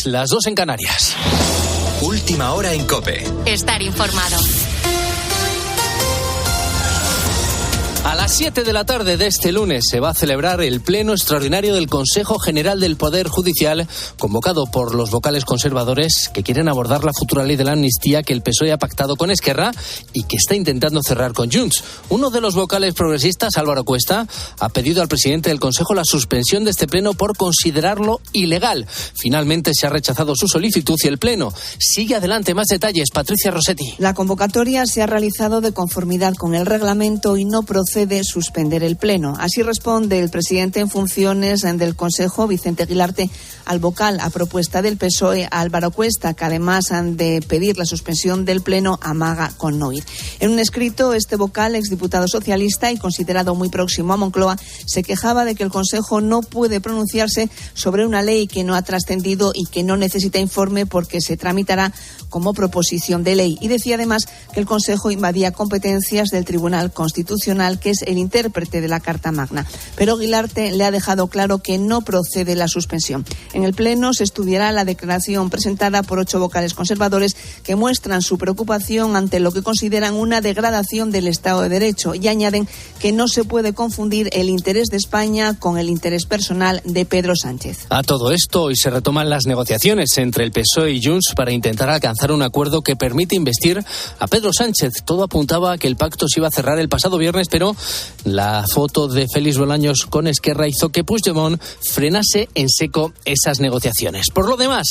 las 2 en Canarias. Última hora en COPE. Estar informado. A las 7 de la tarde de este lunes se va a celebrar el pleno extraordinario del Consejo General del Poder Judicial, convocado por los vocales conservadores que quieren abordar la futura ley de la amnistía que el PSOE ha pactado con Esquerra y que está intentando cerrar con Junts. Uno de los vocales progresistas, Álvaro Cuesta, ha pedido al presidente del Consejo la suspensión de este pleno por considerarlo ilegal. Finalmente se ha rechazado su solicitud y el pleno sigue adelante. Más detalles, Patricia Rossetti. La convocatoria se ha realizado de conformidad con el reglamento y no procede suspender el pleno. Así responde el presidente en funciones del Consejo, Vicente Aguilarte, al vocal a propuesta del PSOE, Álvaro Cuesta, que además de pedir la suspensión del pleno, amaga con no ir. En un escrito, este vocal, exdiputado socialista y considerado muy próximo a Moncloa, se quejaba de que el Consejo no puede pronunciarse sobre una ley que no ha trascendido y que no necesita informe porque se tramitará como proposición de ley. Y decía además que el Consejo invadía competencias del Tribunal Constitucional, que es el intérprete de la Carta Magna. Pero Aguilarte le ha dejado claro que no procede la suspensión. En el Pleno se estudiará la declaración presentada por 8 vocales conservadores que muestran su preocupación ante lo que consideran una degradación del Estado de Derecho y añaden que no se puede confundir el interés de España con el interés personal de Pedro Sánchez. A todo esto, hoy se retoman las negociaciones entre el PSOE y Junts para intentar alcanzar un acuerdo que permite investir a Pedro Sánchez. Todo apuntaba a que el pacto se iba a cerrar el pasado viernes, pero la foto de Félix Bolaños con Esquerra hizo que Puigdemont frenase en seco esas negociaciones. Por lo demás,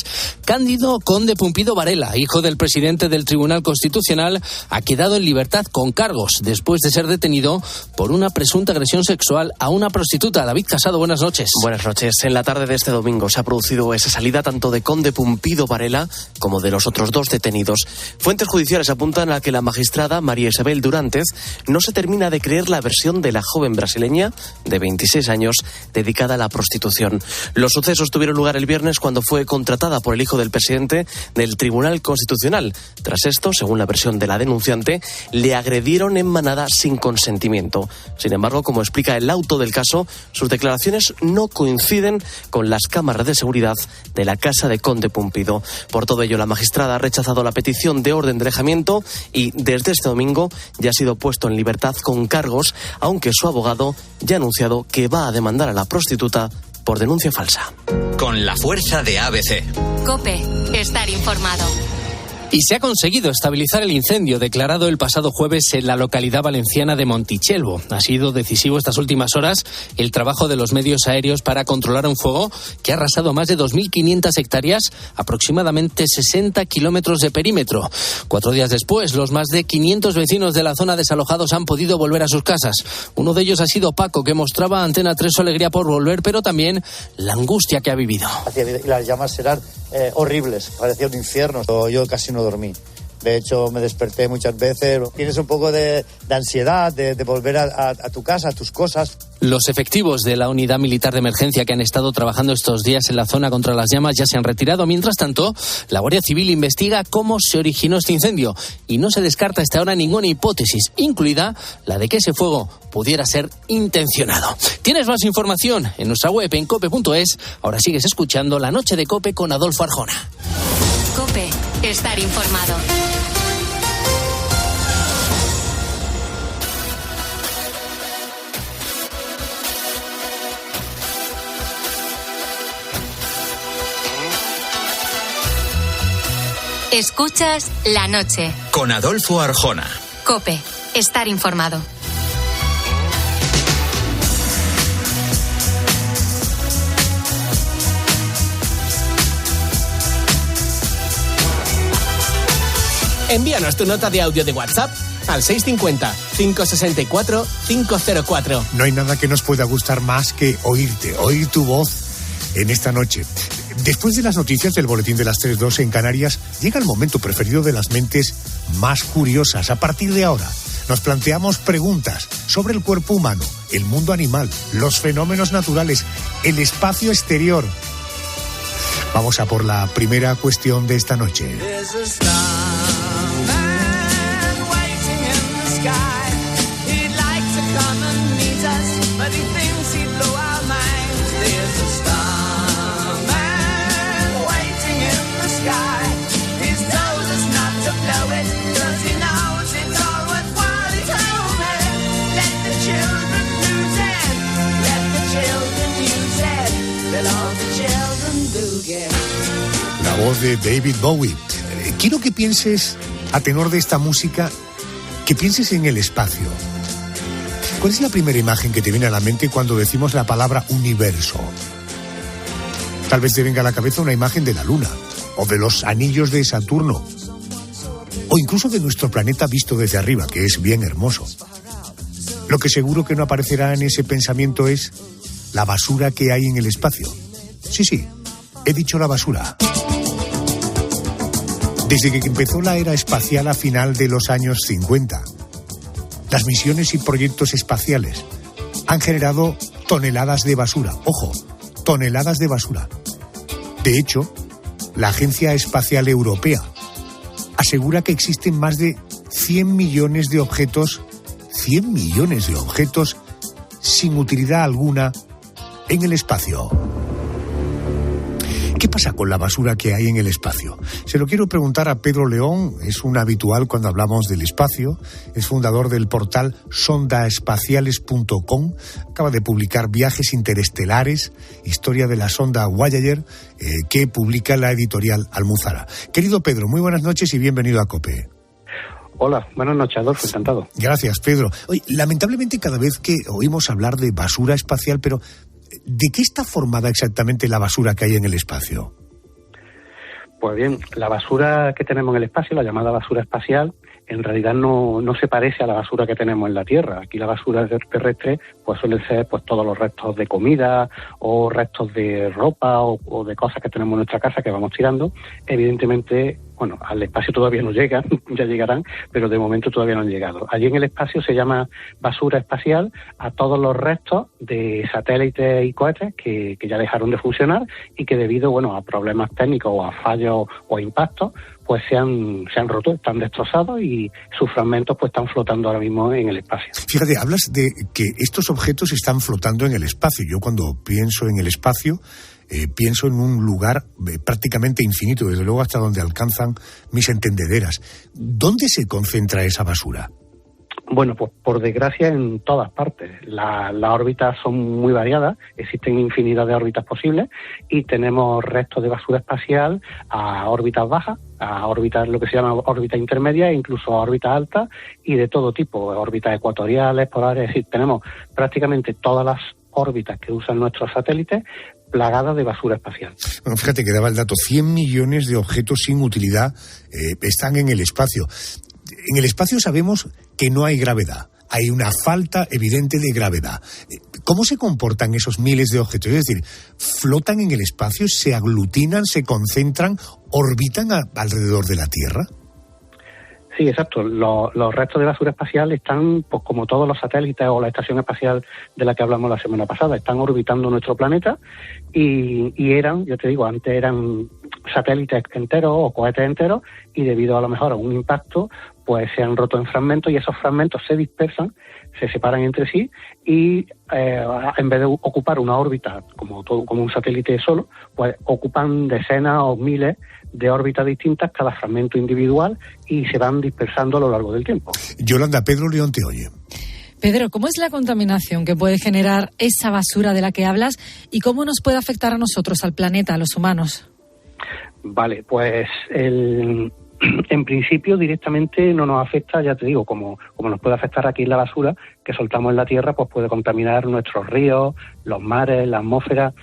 Cándido Conde Pumpido Varela, hijo del presidente del Tribunal Constitucional, ha quedado en libertad con cargos después de ser detenido por una presunta agresión sexual a una prostituta. David Casado, buenas noches. Buenas noches. En la tarde de este domingo se ha producido esa salida tanto de Conde Pumpido Varela como de los otros 2 detenidos. Fuentes judiciales apuntan a que la magistrada María Isabel Durántez no se termina de creer la versión de la joven brasileña de 26 años dedicada a la prostitución. Los sucesos tuvieron lugar el viernes cuando fue contratada por el hijo del presidente del Tribunal Constitucional. Tras esto, según la versión de la denunciante, le agredieron en manada sin consentimiento. Sin embargo, como explica el auto del caso, sus declaraciones no coinciden con las cámaras de seguridad de la casa de Conde Pumpido. Por todo ello, la magistrada ha rechazado la petición de orden de alejamiento y desde este domingo ya ha sido puesto en libertad con cargos, aunque su abogado ya ha anunciado que va a demandar a la prostituta por denuncia falsa. Con la fuerza de ABC. COPE. Estar informado. Y se ha conseguido estabilizar el incendio declarado el pasado jueves en la localidad valenciana de Montichelvo. Ha sido decisivo estas últimas horas el trabajo de los medios aéreos para controlar un fuego que ha arrasado más de 2.500 hectáreas, aproximadamente 60 kilómetros de perímetro. 4 días después, los más de 500 vecinos de la zona desalojados han podido volver a sus casas. Uno de ellos ha sido Paco, que mostraba a Antena 3 su alegría por volver, pero también la angustia que ha vivido. Las llamas eran horribles, parecía un infierno. Yo casi no dormí. De hecho, me desperté muchas veces. Tienes un poco de ansiedad de volver a tu casa, a tus cosas. Los efectivos de la unidad militar de emergencia que han estado trabajando estos días en la zona contra las llamas ya se han retirado. Mientras tanto, la Guardia Civil investiga cómo se originó este incendio y no se descarta hasta ahora ninguna hipótesis, incluida la de que ese fuego pudiera ser intencionado. Tienes más información en nuestra web en cope.es. Ahora sigues escuchando La Noche de COPE con Adolfo Arjona. COPE. Estar informado. Escuchas La Noche. Con Adolfo Arjona. COPE. Estar informado. Envíanos tu nota de audio de WhatsApp al 650-564-504. No hay nada que nos pueda gustar más que oírte, oír tu voz en esta noche. Después de las noticias del boletín de las 3:02 en Canarias, llega el momento preferido de las mentes más curiosas. A partir de ahora, nos planteamos preguntas sobre el cuerpo humano, el mundo animal, los fenómenos naturales, el espacio exterior. Vamos a por la primera cuestión de esta noche. la voz de David Bowie. Quiero que pienses, a tenor de esta música, que pienses en el espacio. ¿Cuál es la primera imagen que te viene a la mente cuando decimos la palabra universo? Tal vez te venga a la cabeza una imagen de la Luna, o de los anillos de Saturno, o incluso de nuestro planeta visto desde arriba, que es bien hermoso. Lo que seguro que no aparecerá en ese pensamiento es la basura que hay en el espacio. Sí, he dicho la basura. Desde que empezó la era espacial a final de los años 50, las misiones y proyectos espaciales han generado toneladas de basura. Ojo, toneladas de basura. De hecho, la Agencia Espacial Europea asegura que existen más de 100 millones de objetos sin utilidad alguna en el espacio. ¿Qué pasa con la basura que hay en el espacio? Se lo quiero preguntar a Pedro León, es un habitual cuando hablamos del espacio, es fundador del portal sondaespaciales.com, acaba de publicar Viajes Interestelares, historia de la sonda Voyager, que publica la editorial Almuzara. Querido Pedro, muy buenas noches y bienvenido a COPE. Hola, buenas noches, Adolfo, encantado. Gracias, Pedro. Oye, lamentablemente cada vez que oímos hablar de basura espacial, pero ¿de qué está formada exactamente la basura que hay en el espacio? Pues bien, la basura que tenemos en el espacio, la llamada basura espacial, en realidad no se parece a la basura que tenemos en la Tierra. Aquí la basura terrestre pues suelen ser pues todos los restos de comida o restos de ropa o de cosas que tenemos en nuestra casa que vamos tirando. Evidentemente, bueno, al espacio todavía no llegan, ya llegarán, pero de momento todavía no han llegado. Allí en el espacio se llama basura espacial a todos los restos de satélites y cohetes que ya dejaron de funcionar y que debido, bueno, a problemas técnicos o a fallos o a impactos, pues se han roto, están destrozados y sus fragmentos pues están flotando ahora mismo en el espacio. Fíjate, hablas de que estos objetos están flotando en el espacio. Yo cuando pienso en el espacio, pienso en un lugar prácticamente infinito, desde luego hasta donde alcanzan mis entendederas. ¿Dónde se concentra esa basura? Bueno, pues por desgracia en todas partes. Las órbitas son muy variadas, existen infinidad de órbitas posibles y tenemos restos de basura espacial a órbitas bajas, a órbitas, lo que se llama órbita intermedia e incluso a órbitas altas y de todo tipo, órbitas ecuatoriales, polares, es decir, tenemos prácticamente todas las órbitas que usan nuestros satélites plagadas de basura espacial. Bueno, fíjate que daba el dato, 100 millones de objetos sin utilidad están en el espacio. En el espacio sabemos que no hay gravedad, hay una falta evidente de gravedad. ¿Cómo se comportan esos miles de objetos? Es decir, ¿flotan en el espacio, se aglutinan, se concentran, orbitan alrededor de la Tierra? Sí, exacto. Los restos de basura espacial están, pues como todos los satélites o la estación espacial de la que hablamos la semana pasada, están orbitando nuestro planeta y eran, yo te digo, antes eran satélites enteros o cohetes enteros y debido a lo mejor a un impacto, pues se han roto en fragmentos y esos fragmentos se dispersan, se separan entre sí y en vez de ocupar una órbita como un satélite solo, pues ocupan decenas o miles de órbitas distintas, cada fragmento individual, y se van dispersando a lo largo del tiempo. Yolanda, Pedro León te oye. Pedro, ¿cómo es la contaminación que puede generar esa basura de la que hablas y cómo nos puede afectar a nosotros, al planeta, a los humanos? Vale, pues en principio directamente no nos afecta, ya te digo, como nos puede afectar aquí la basura que soltamos en la Tierra, pues puede contaminar nuestros ríos, los mares, la atmósfera.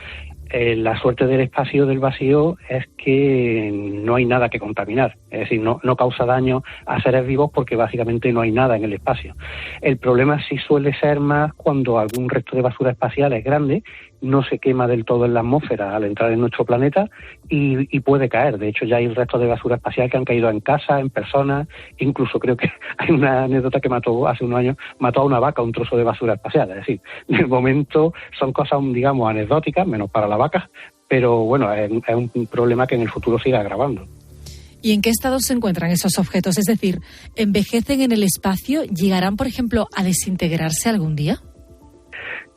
La suerte del espacio del vacío es que no hay nada que contaminar, es decir, no causa daño a seres vivos porque básicamente no hay nada en el espacio. El problema sí suele ser más cuando algún resto de basura espacial es grande, no se quema del todo en la atmósfera al entrar en nuestro planeta y puede caer. De hecho, ya hay restos de basura espacial que han caído en casas, en personas, incluso creo que hay una anécdota que hace unos años mató a una vaca un trozo de basura espacial. Es decir, de momento son cosas, digamos, anecdóticas, menos para la vaca, pero bueno, es un problema que en el futuro se irá agravando. ¿Y en qué estado se encuentran esos objetos? Es decir, ¿envejecen en el espacio? ¿Llegarán, por ejemplo, a desintegrarse algún día?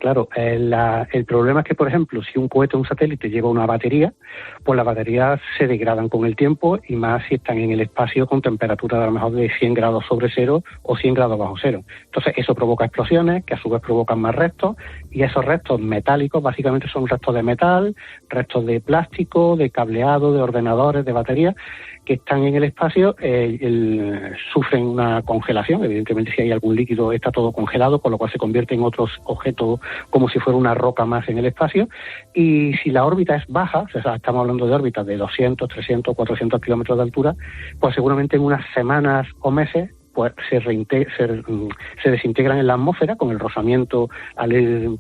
Claro, el problema es que, por ejemplo, si un cohete o un satélite lleva una batería, pues las baterías se degradan con el tiempo y más si están en el espacio con temperaturas a lo mejor de 100 grados sobre cero o 100 grados bajo cero. Entonces eso provoca explosiones que a su vez provocan más restos Y esos restos metálicos básicamente son restos de metal, restos de plástico, de cableado, de ordenadores, de baterías, que están en el espacio, sufren una congelación. Evidentemente, si hay algún líquido, está todo congelado, con lo cual se convierte en otros objetos como si fuera una roca más en el espacio. Y si la órbita es baja, o sea, estamos hablando de órbitas de 200, 300, 400 kilómetros de altura, pues seguramente en unas semanas o meses pues se desintegran en la atmósfera con el rozamiento,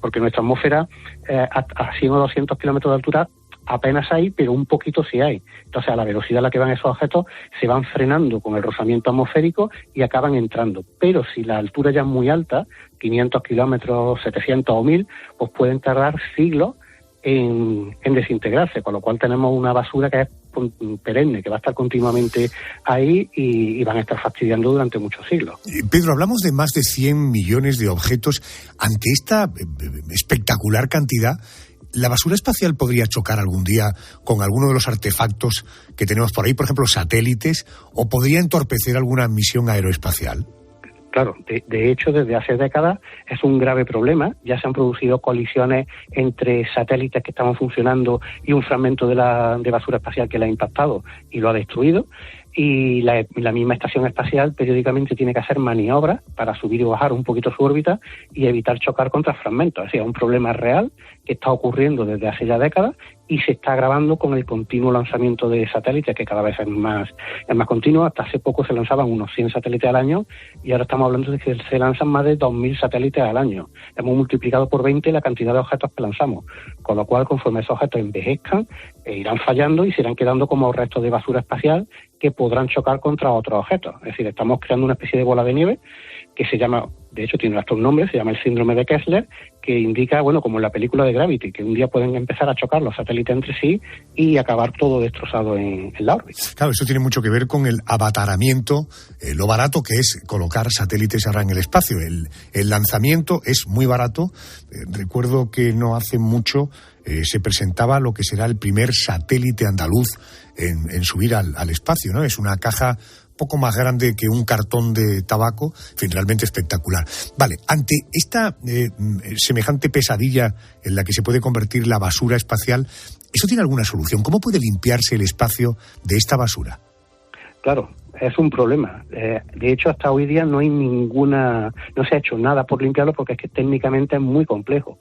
porque nuestra atmósfera a 100 o 200 kilómetros de altura apenas hay, pero un poquito sí hay. Entonces, a la velocidad a la que van esos objetos, se van frenando con el rozamiento atmosférico y acaban entrando. Pero si la altura ya es muy alta, 500 kilómetros, 700 o 1000, pues pueden tardar siglos en desintegrarse, con lo cual tenemos una basura que es perenne, que va a estar continuamente ahí y van a estar fastidiando durante muchos siglos. Pedro, hablamos de más de 100 millones de objetos. Ante esta espectacular cantidad, ¿la basura espacial podría chocar algún día con alguno de los artefactos que tenemos por ahí, por ejemplo, satélites, o podría entorpecer alguna misión aeroespacial? Claro, de hecho, desde hace décadas es un grave problema. Ya se han producido colisiones entre satélites que estaban funcionando y un fragmento de basura espacial que la ha impactado y lo ha destruido. Y la misma estación espacial periódicamente tiene que hacer maniobras para subir y bajar un poquito su órbita y evitar chocar contra fragmentos. Es decir, es un problema real que está ocurriendo desde hace ya décadas y se está agravando con el continuo lanzamiento de satélites, que cada vez es más continuo. Hasta hace poco se lanzaban unos 100 satélites al año y ahora estamos hablando de que se lanzan más de 2.000 satélites al año. Hemos multiplicado por 20 la cantidad de objetos que lanzamos, con lo cual, conforme esos objetos envejezcan, irán fallando y se irán quedando como restos de basura espacial que podrán chocar contra otros objetos. Es decir, estamos creando una especie de bola de nieve que se llama, de hecho tiene hasta un nombre, se llama el síndrome de Kessler, que indica, bueno, como en la película de Gravity, que un día pueden empezar a chocar los satélites entre sí y acabar todo destrozado en la órbita. Claro, eso tiene mucho que ver con el abataramiento, lo barato que es colocar satélites ahora en el espacio. El lanzamiento es muy barato. Recuerdo que no hace mucho se presentaba lo que será el primer satélite andaluz en subir al espacio, ¿no? Es una caja poco más grande que un cartón de tabaco, en fin, realmente espectacular. Vale, ante esta semejante pesadilla en la que se puede convertir la basura espacial, ¿eso tiene alguna solución? ¿Cómo puede limpiarse el espacio de esta basura? Claro, es un problema. De hecho, hasta hoy día no se ha hecho nada por limpiarlo porque es que técnicamente es muy complejo.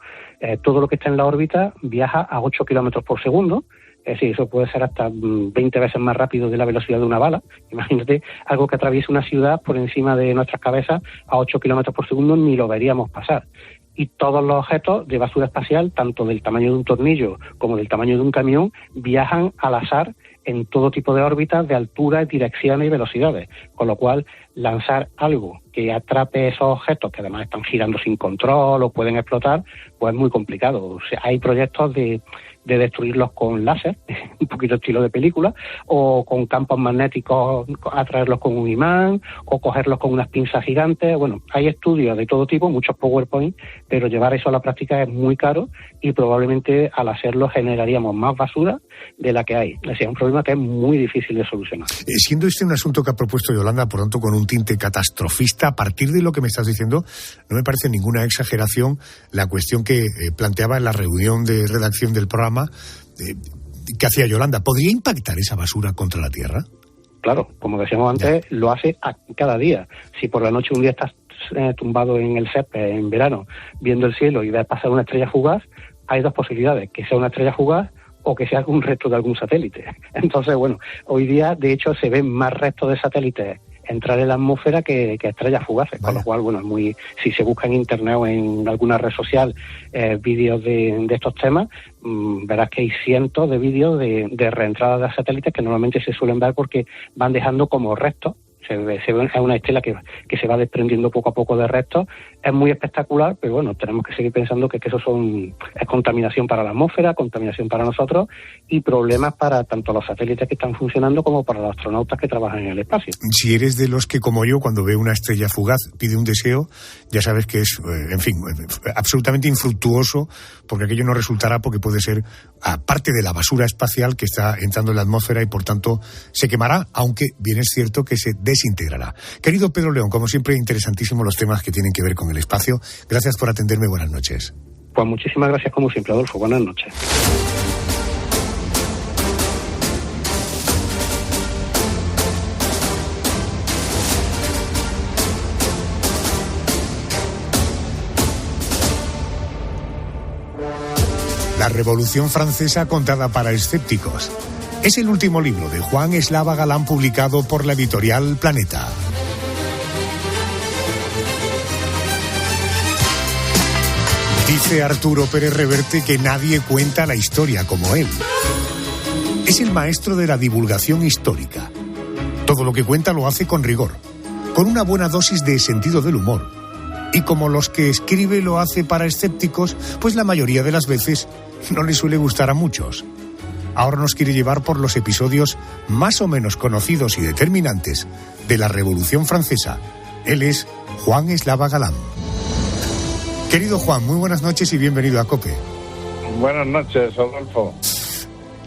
Todo lo que está en la órbita viaja a 8 kilómetros por segundo. Es decir, eso puede ser hasta 20 veces más rápido de la velocidad de una bala. Imagínate algo que atraviese una ciudad por encima de nuestras cabezas a 8 kilómetros por segundo, ni lo veríamos pasar. Y todos los objetos de basura espacial, tanto del tamaño de un tornillo como del tamaño de un camión, viajan al azar en todo tipo de órbitas, de altura, direcciones y velocidades. Con lo cual, lanzar algo que atrape esos objetos, que además están girando sin control o pueden explotar, pues es muy complicado. O sea, hay proyectos de destruirlos con láser, un poquito estilo de película, o con campos magnéticos, atraerlos con un imán, o cogerlos con unas pinzas gigantes. Bueno, hay estudios de todo tipo, muchos PowerPoint, pero llevar eso a la práctica es muy caro y probablemente al hacerlo generaríamos más basura de la que hay. Es decir, es un problema que es muy difícil de solucionar. Siendo este un asunto que ha propuesto Yolanda, por tanto con un tinte catastrofista, a partir de lo que me estás diciendo, no me parece ninguna exageración la cuestión que planteaba en la reunión de redacción del programa que hacía Yolanda. ¿Podría impactar esa basura contra la Tierra? Claro, como decíamos antes, lo hace cada día. Si por la noche un día estás tumbado en el césped en verano, viendo el cielo y ves pasar una estrella fugaz, hay dos posibilidades, que sea una estrella fugaz o que sea algún resto de algún satélite. Entonces, bueno, hoy día, de hecho, se ven más restos de satélites entrar en la atmósfera que estrellas fugaces. Vaya. Con lo cual, bueno, si se busca en internet o en alguna red social vídeos de estos temas, verás que hay cientos de vídeos de reentrada de satélites que normalmente se suelen ver porque van dejando como restos. Se ve es una estela que se va desprendiendo poco a poco de restos. Es muy espectacular, pero bueno, tenemos que seguir pensando que eso es contaminación para la atmósfera, contaminación para nosotros y problemas para tanto los satélites que están funcionando como para los astronautas que trabajan en el espacio. Si eres de los que, como yo, cuando ve una estrella fugaz, pide un deseo, ya sabes que es, en fin, absolutamente infructuoso, porque aquello no resultará, porque puede ser aparte de la basura espacial que está entrando en la atmósfera y por tanto se quemará, aunque bien es cierto que se desintegrará. Querido Pedro León, como siempre, interesantísimos los temas que tienen que ver con el espacio. Gracias por atenderme. Buenas noches. Pues muchísimas gracias como siempre, Adolfo. Buenas noches. La Revolución Francesa contada para escépticos. Es el último libro de Juan Eslava Galán publicado por la editorial Planeta. Dice Arturo Pérez Reverte que nadie cuenta la historia como él. Es el maestro de la divulgación histórica. Todo lo que cuenta lo hace con rigor, con una buena dosis de sentido del humor. Y como los que escribe lo hace para escépticos, pues la mayoría de las veces no le suele gustar a muchos. Ahora nos quiere llevar por los episodios más o menos conocidos y determinantes de la Revolución Francesa. Él es Juan Eslava Galán. Querido Juan, muy buenas noches y bienvenido a COPE. Buenas noches, Adolfo.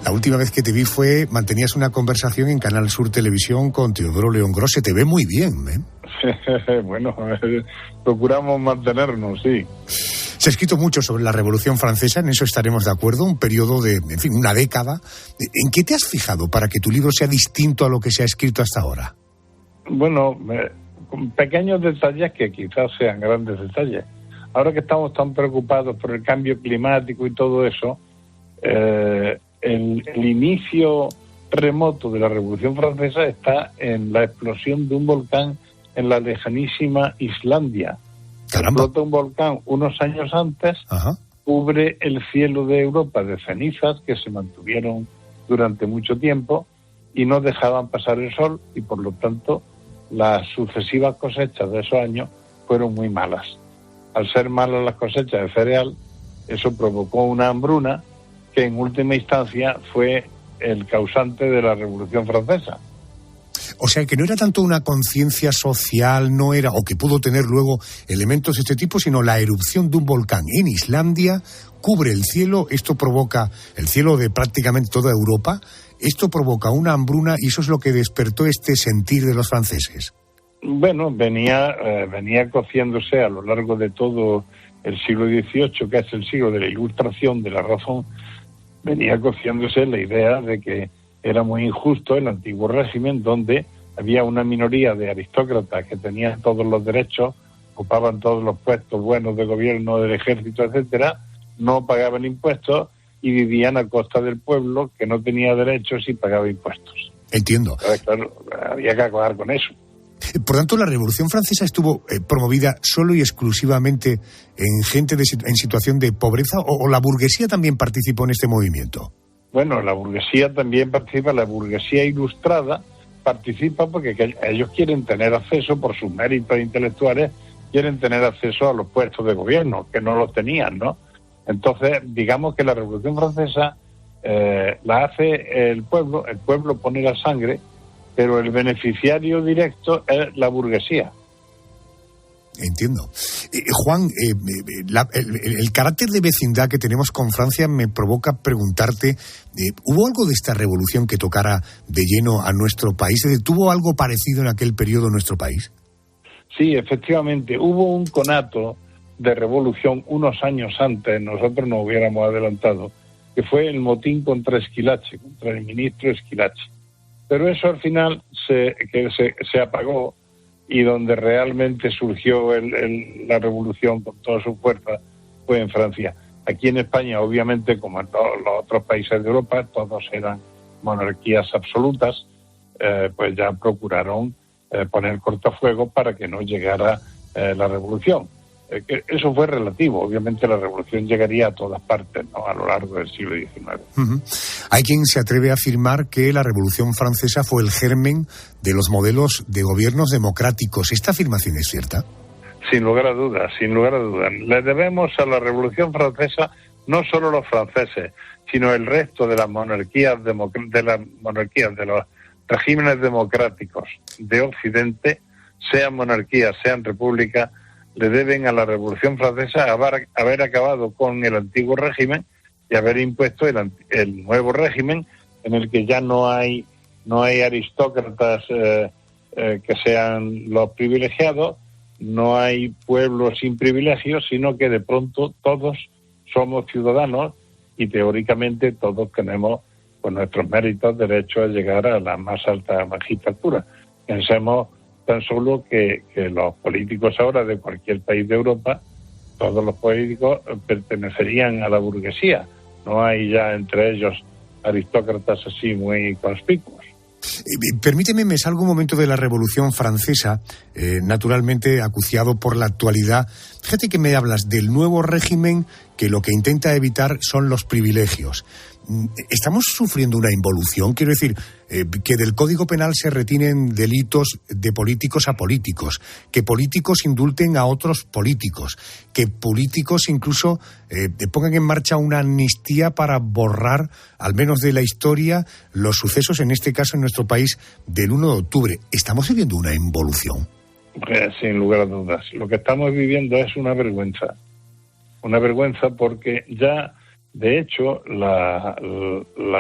La última vez que te vi mantenías una conversación en Canal Sur Televisión con Teodoro León Gros. Se te ve muy bien, ¿eh? Bueno, procuramos mantenernos, sí. Se ha escrito mucho sobre la Revolución Francesa, en eso estaremos de acuerdo, un periodo de, en fin, una década. ¿En qué te has fijado para que tu libro sea distinto a lo que se ha escrito hasta ahora? Bueno, con pequeños detalles que quizás sean grandes detalles. Ahora que estamos tan preocupados por el cambio climático y todo eso, el inicio remoto de la Revolución Francesa está en la explosión de un volcán en la lejanísima Islandia. Caramba. Explota un volcán unos años antes, Ajá. Cubre el cielo de Europa de cenizas que se mantuvieron durante mucho tiempo y no dejaban pasar el sol, y por lo tanto las sucesivas cosechas de esos años fueron muy malas. Al ser malas las cosechas de cereal, eso provocó una hambruna que en última instancia fue el causante de la Revolución Francesa. O sea, que no era tanto una conciencia social, no era, o que pudo tener luego elementos de este tipo, sino la erupción de un volcán en Islandia cubre el cielo, esto provoca el cielo de prácticamente toda Europa, esto provoca una hambruna y eso es lo que despertó este sentir de los franceses. Bueno, venía cociéndose a lo largo de todo el siglo XVIII, que es el siglo de la Ilustración, de la razón, venía cociéndose la idea de que era muy injusto el antiguo régimen, donde había una minoría de aristócratas que tenían todos los derechos, ocupaban todos los puestos buenos de gobierno, del ejército, etcétera, no pagaban impuestos y vivían a costa del pueblo, que no tenía derechos y pagaba impuestos. Entiendo. Entonces, claro, había que acabar con eso. Por tanto, la Revolución Francesa estuvo promovida solo y exclusivamente en gente en situación de pobreza, o la burguesía también participó en este movimiento. Bueno, la burguesía también participa, la burguesía ilustrada participa porque ellos quieren tener acceso, por sus méritos intelectuales, quieren tener acceso a los puestos de gobierno, que no los tenían, ¿no? Entonces, digamos que la Revolución Francesa la hace el pueblo pone la sangre, pero el beneficiario directo es la burguesía. Entiendo. Juan, el carácter de vecindad que tenemos con Francia me provoca preguntarte, ¿hubo algo de esta revolución que tocara de lleno a nuestro país? ¿Tuvo algo parecido en aquel periodo en nuestro país? Sí, efectivamente, hubo un conato de revolución unos años antes, nosotros nos hubiéramos adelantado, que fue el motín contra Esquilache, contra el ministro Esquilache. Pero eso al final se apagó, y donde realmente surgió la revolución con toda su fuerza fue en Francia. Aquí en España, obviamente, como en todos los otros países de Europa, todos eran monarquías absolutas, pues ya procuraron poner cortafuegos para que no llegara la revolución. Eso fue relativo. Obviamente la revolución llegaría a todas partes, ¿no?, a lo largo del siglo XIX. Uh-huh. Hay quien se atreve a afirmar que la Revolución Francesa fue el germen de los modelos de gobiernos democráticos. ¿Esta afirmación es cierta? Sin lugar a dudas, sin lugar a dudas. Le debemos a la Revolución Francesa no solo los franceses, sino el resto de las monarquías, de los regímenes democráticos de Occidente, sean monarquías, sean repúblicas, le deben a la Revolución Francesa haber acabado con el antiguo régimen y haber impuesto el nuevo régimen, en el que ya no hay aristócratas que sean los privilegiados, no hay pueblos sin privilegios, sino que de pronto todos somos ciudadanos y teóricamente todos tenemos pues nuestros méritos, derecho a llegar a la más alta magistratura. Pensemos tan solo que los políticos ahora de cualquier país de Europa, todos los políticos pertenecerían a la burguesía. No hay ya entre ellos aristócratas así muy conspicuos. Permíteme, me salgo un momento de la Revolución Francesa, naturalmente acuciado por la actualidad. Fíjate que me hablas del nuevo régimen que lo que intenta evitar son los privilegios. ¿Estamos sufriendo una involución? Quiero decir, que del Código Penal se retienen delitos de políticos a políticos, que políticos indulten a otros políticos, que políticos incluso pongan en marcha una amnistía para borrar, al menos de la historia, los sucesos, en este caso en nuestro país, del 1 de octubre. ¿Estamos viviendo una involución? Sin lugar a dudas. Lo que estamos viviendo es una vergüenza. Una vergüenza porque ya... De hecho, la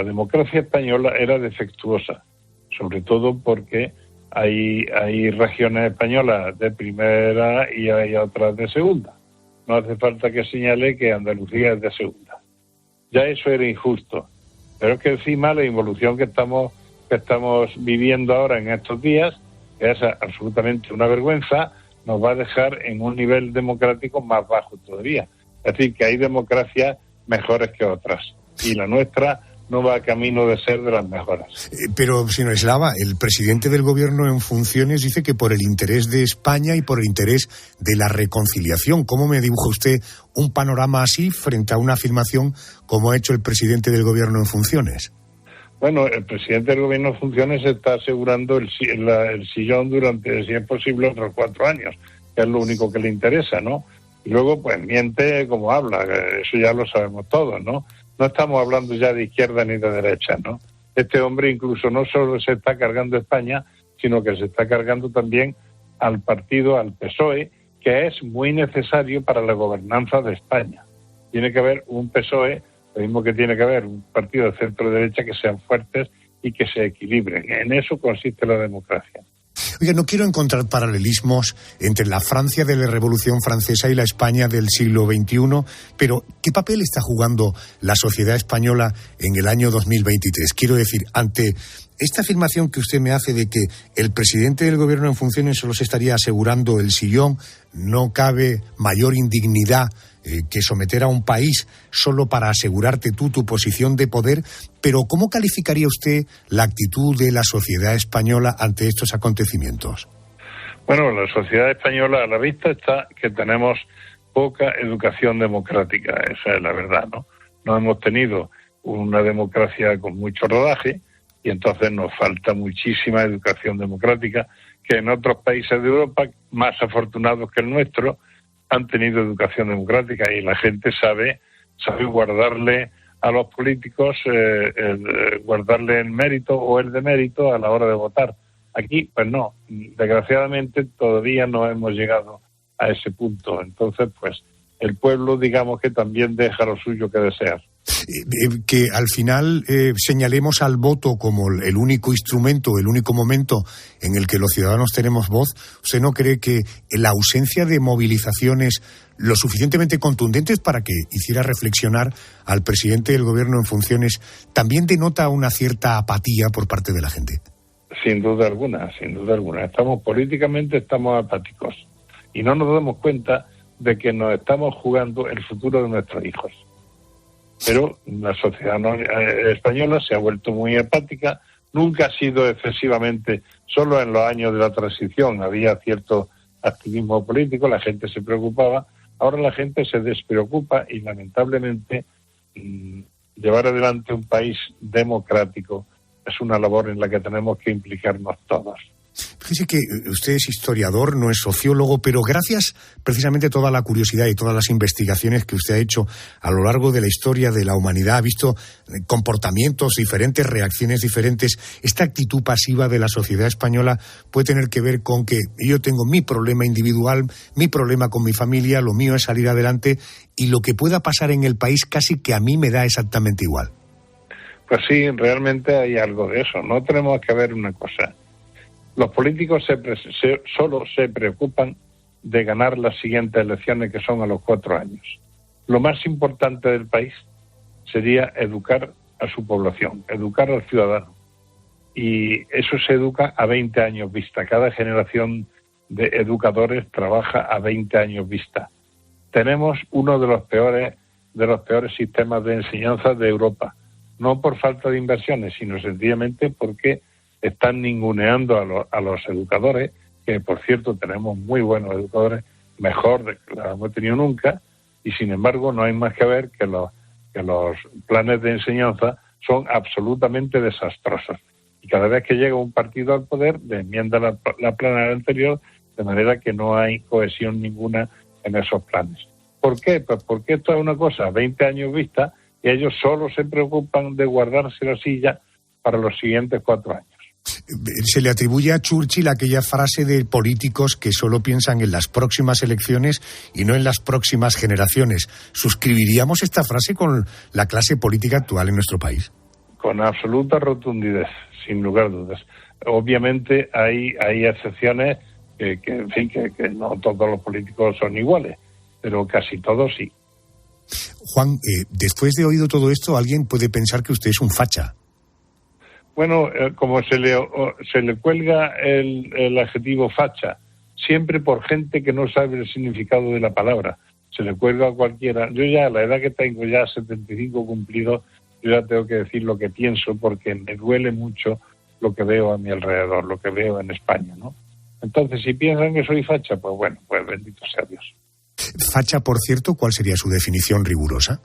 democracia española era defectuosa, sobre todo porque hay regiones españolas de primera y hay otras de segunda. No hace falta que señale que Andalucía es de segunda. Ya eso era injusto. Pero es que encima la involución que estamos viviendo ahora en estos días, que es absolutamente una vergüenza, nos va a dejar en un nivel democrático más bajo todavía. Es decir, que hay democracias mejores que otras, y la nuestra no va a camino de ser de las mejores. Pero, señor Eslava, el presidente del gobierno en funciones dice que por el interés de España y por el interés de la reconciliación. ¿Cómo me dibuja usted un panorama así frente a una afirmación como ha hecho el presidente del gobierno en funciones? Bueno, el presidente del gobierno en funciones está asegurando el sillón durante, si es posible, otros 4 años, que es lo único que le interesa, ¿no? Y luego, pues, miente como habla, eso ya lo sabemos todos, ¿no? No estamos hablando ya de izquierda ni de derecha, ¿no? Este hombre incluso no solo se está cargando España, sino que se está cargando también al partido, al PSOE, que es muy necesario para la gobernanza de España. Tiene que haber un PSOE, lo mismo que tiene que haber un partido de centro-derecha que sean fuertes y que se equilibren. En eso consiste la democracia. Oiga, no quiero encontrar paralelismos entre la Francia de la Revolución Francesa y la España del siglo XXI, pero ¿qué papel está jugando la sociedad española en el año 2023? Quiero decir, ante esta afirmación que usted me hace de que el presidente del gobierno en funciones solo se estaría asegurando el sillón, no cabe mayor indignidad que someter a un país solo para asegurarte tú tu posición de poder, pero ¿cómo calificaría usted la actitud de la sociedad española ante estos acontecimientos? Bueno, la sociedad española, a la vista está que tenemos poca educación democrática, esa es la verdad, ¿no? No hemos tenido una democracia con mucho rodaje y entonces nos falta muchísima educación democrática, que en otros países de Europa, más afortunados que el nuestro, han tenido educación democrática y la gente sabe guardarle a los políticos, guardarle el mérito o el demérito a la hora de votar. Aquí, pues no, desgraciadamente todavía no hemos llegado a ese punto. Entonces, pues el pueblo, digamos que también deja lo suyo que desear. Que al final señalemos al voto como el único instrumento, el único momento en el que los ciudadanos tenemos voz. ¿Usted no cree que la ausencia de movilizaciones lo suficientemente contundentes para que hiciera reflexionar al presidente del gobierno en funciones también denota una cierta apatía por parte de la gente? Sin duda alguna, sin duda alguna. Políticamente estamos apáticos y no nos damos cuenta de que nos estamos jugando el futuro de nuestros hijos. Pero la sociedad española se ha vuelto muy apática, nunca ha sido excesivamente, solo en los años de la transición había cierto activismo político, la gente se preocupaba, ahora la gente se despreocupa y lamentablemente llevar adelante un país democrático es una labor en la que tenemos que implicarnos todos. Fíjese que usted es historiador, no es sociólogo, pero gracias precisamente a toda la curiosidad y todas las investigaciones que usted ha hecho a lo largo de la historia de la humanidad, ha visto comportamientos diferentes, reacciones diferentes. Esta actitud pasiva de la sociedad española puede tener que ver con que yo tengo mi problema individual, mi problema con mi familia, lo mío es salir adelante y lo que pueda pasar en el país casi que a mí me da exactamente igual. Pues sí, realmente hay algo de eso. No tenemos que ver una cosa. Los políticos solo se preocupan de ganar las siguientes elecciones, que son a los 4 años. lo más importante del país sería educar a su población, educar al ciudadano. Y eso se educa a 20 años vista. Cada generación de educadores trabaja a 20 años vista. Tenemos uno de los peores sistemas de enseñanza de Europa. No por falta de inversiones, sino sencillamente porque están ninguneando a los educadores, que por cierto tenemos muy buenos educadores, mejor de que los hemos tenido nunca, y sin embargo no hay más que ver que los planes de enseñanza son absolutamente desastrosos. Y cada vez que llega un partido al poder, enmienda la plana anterior, de manera que no hay cohesión ninguna en esos planes. ¿Por qué? Pues porque esto es una cosa a 20 años vista y ellos solo se preocupan de guardarse la silla para los siguientes 4 años. Se le atribuye a Churchill aquella frase de políticos que solo piensan en las próximas elecciones y no en las próximas generaciones. ¿Suscribiríamos esta frase con la clase política actual en nuestro país? Con absoluta rotundidad, sin lugar a dudas. Obviamente hay excepciones que no todos los políticos son iguales, pero casi todos sí. Juan, después de oído todo esto, alguien puede pensar que usted es un facha. Bueno, como se le cuelga el adjetivo facha, siempre por gente que no sabe el significado de la palabra, se le cuelga a cualquiera. Yo ya, a la edad que tengo, ya 75 cumplidos, yo ya tengo que decir lo que pienso, porque me duele mucho lo que veo a mi alrededor, lo que veo en España, ¿no? Entonces, si piensan que soy facha, pues bueno, pues bendito sea Dios. Facha, por cierto, ¿cuál sería su definición rigurosa?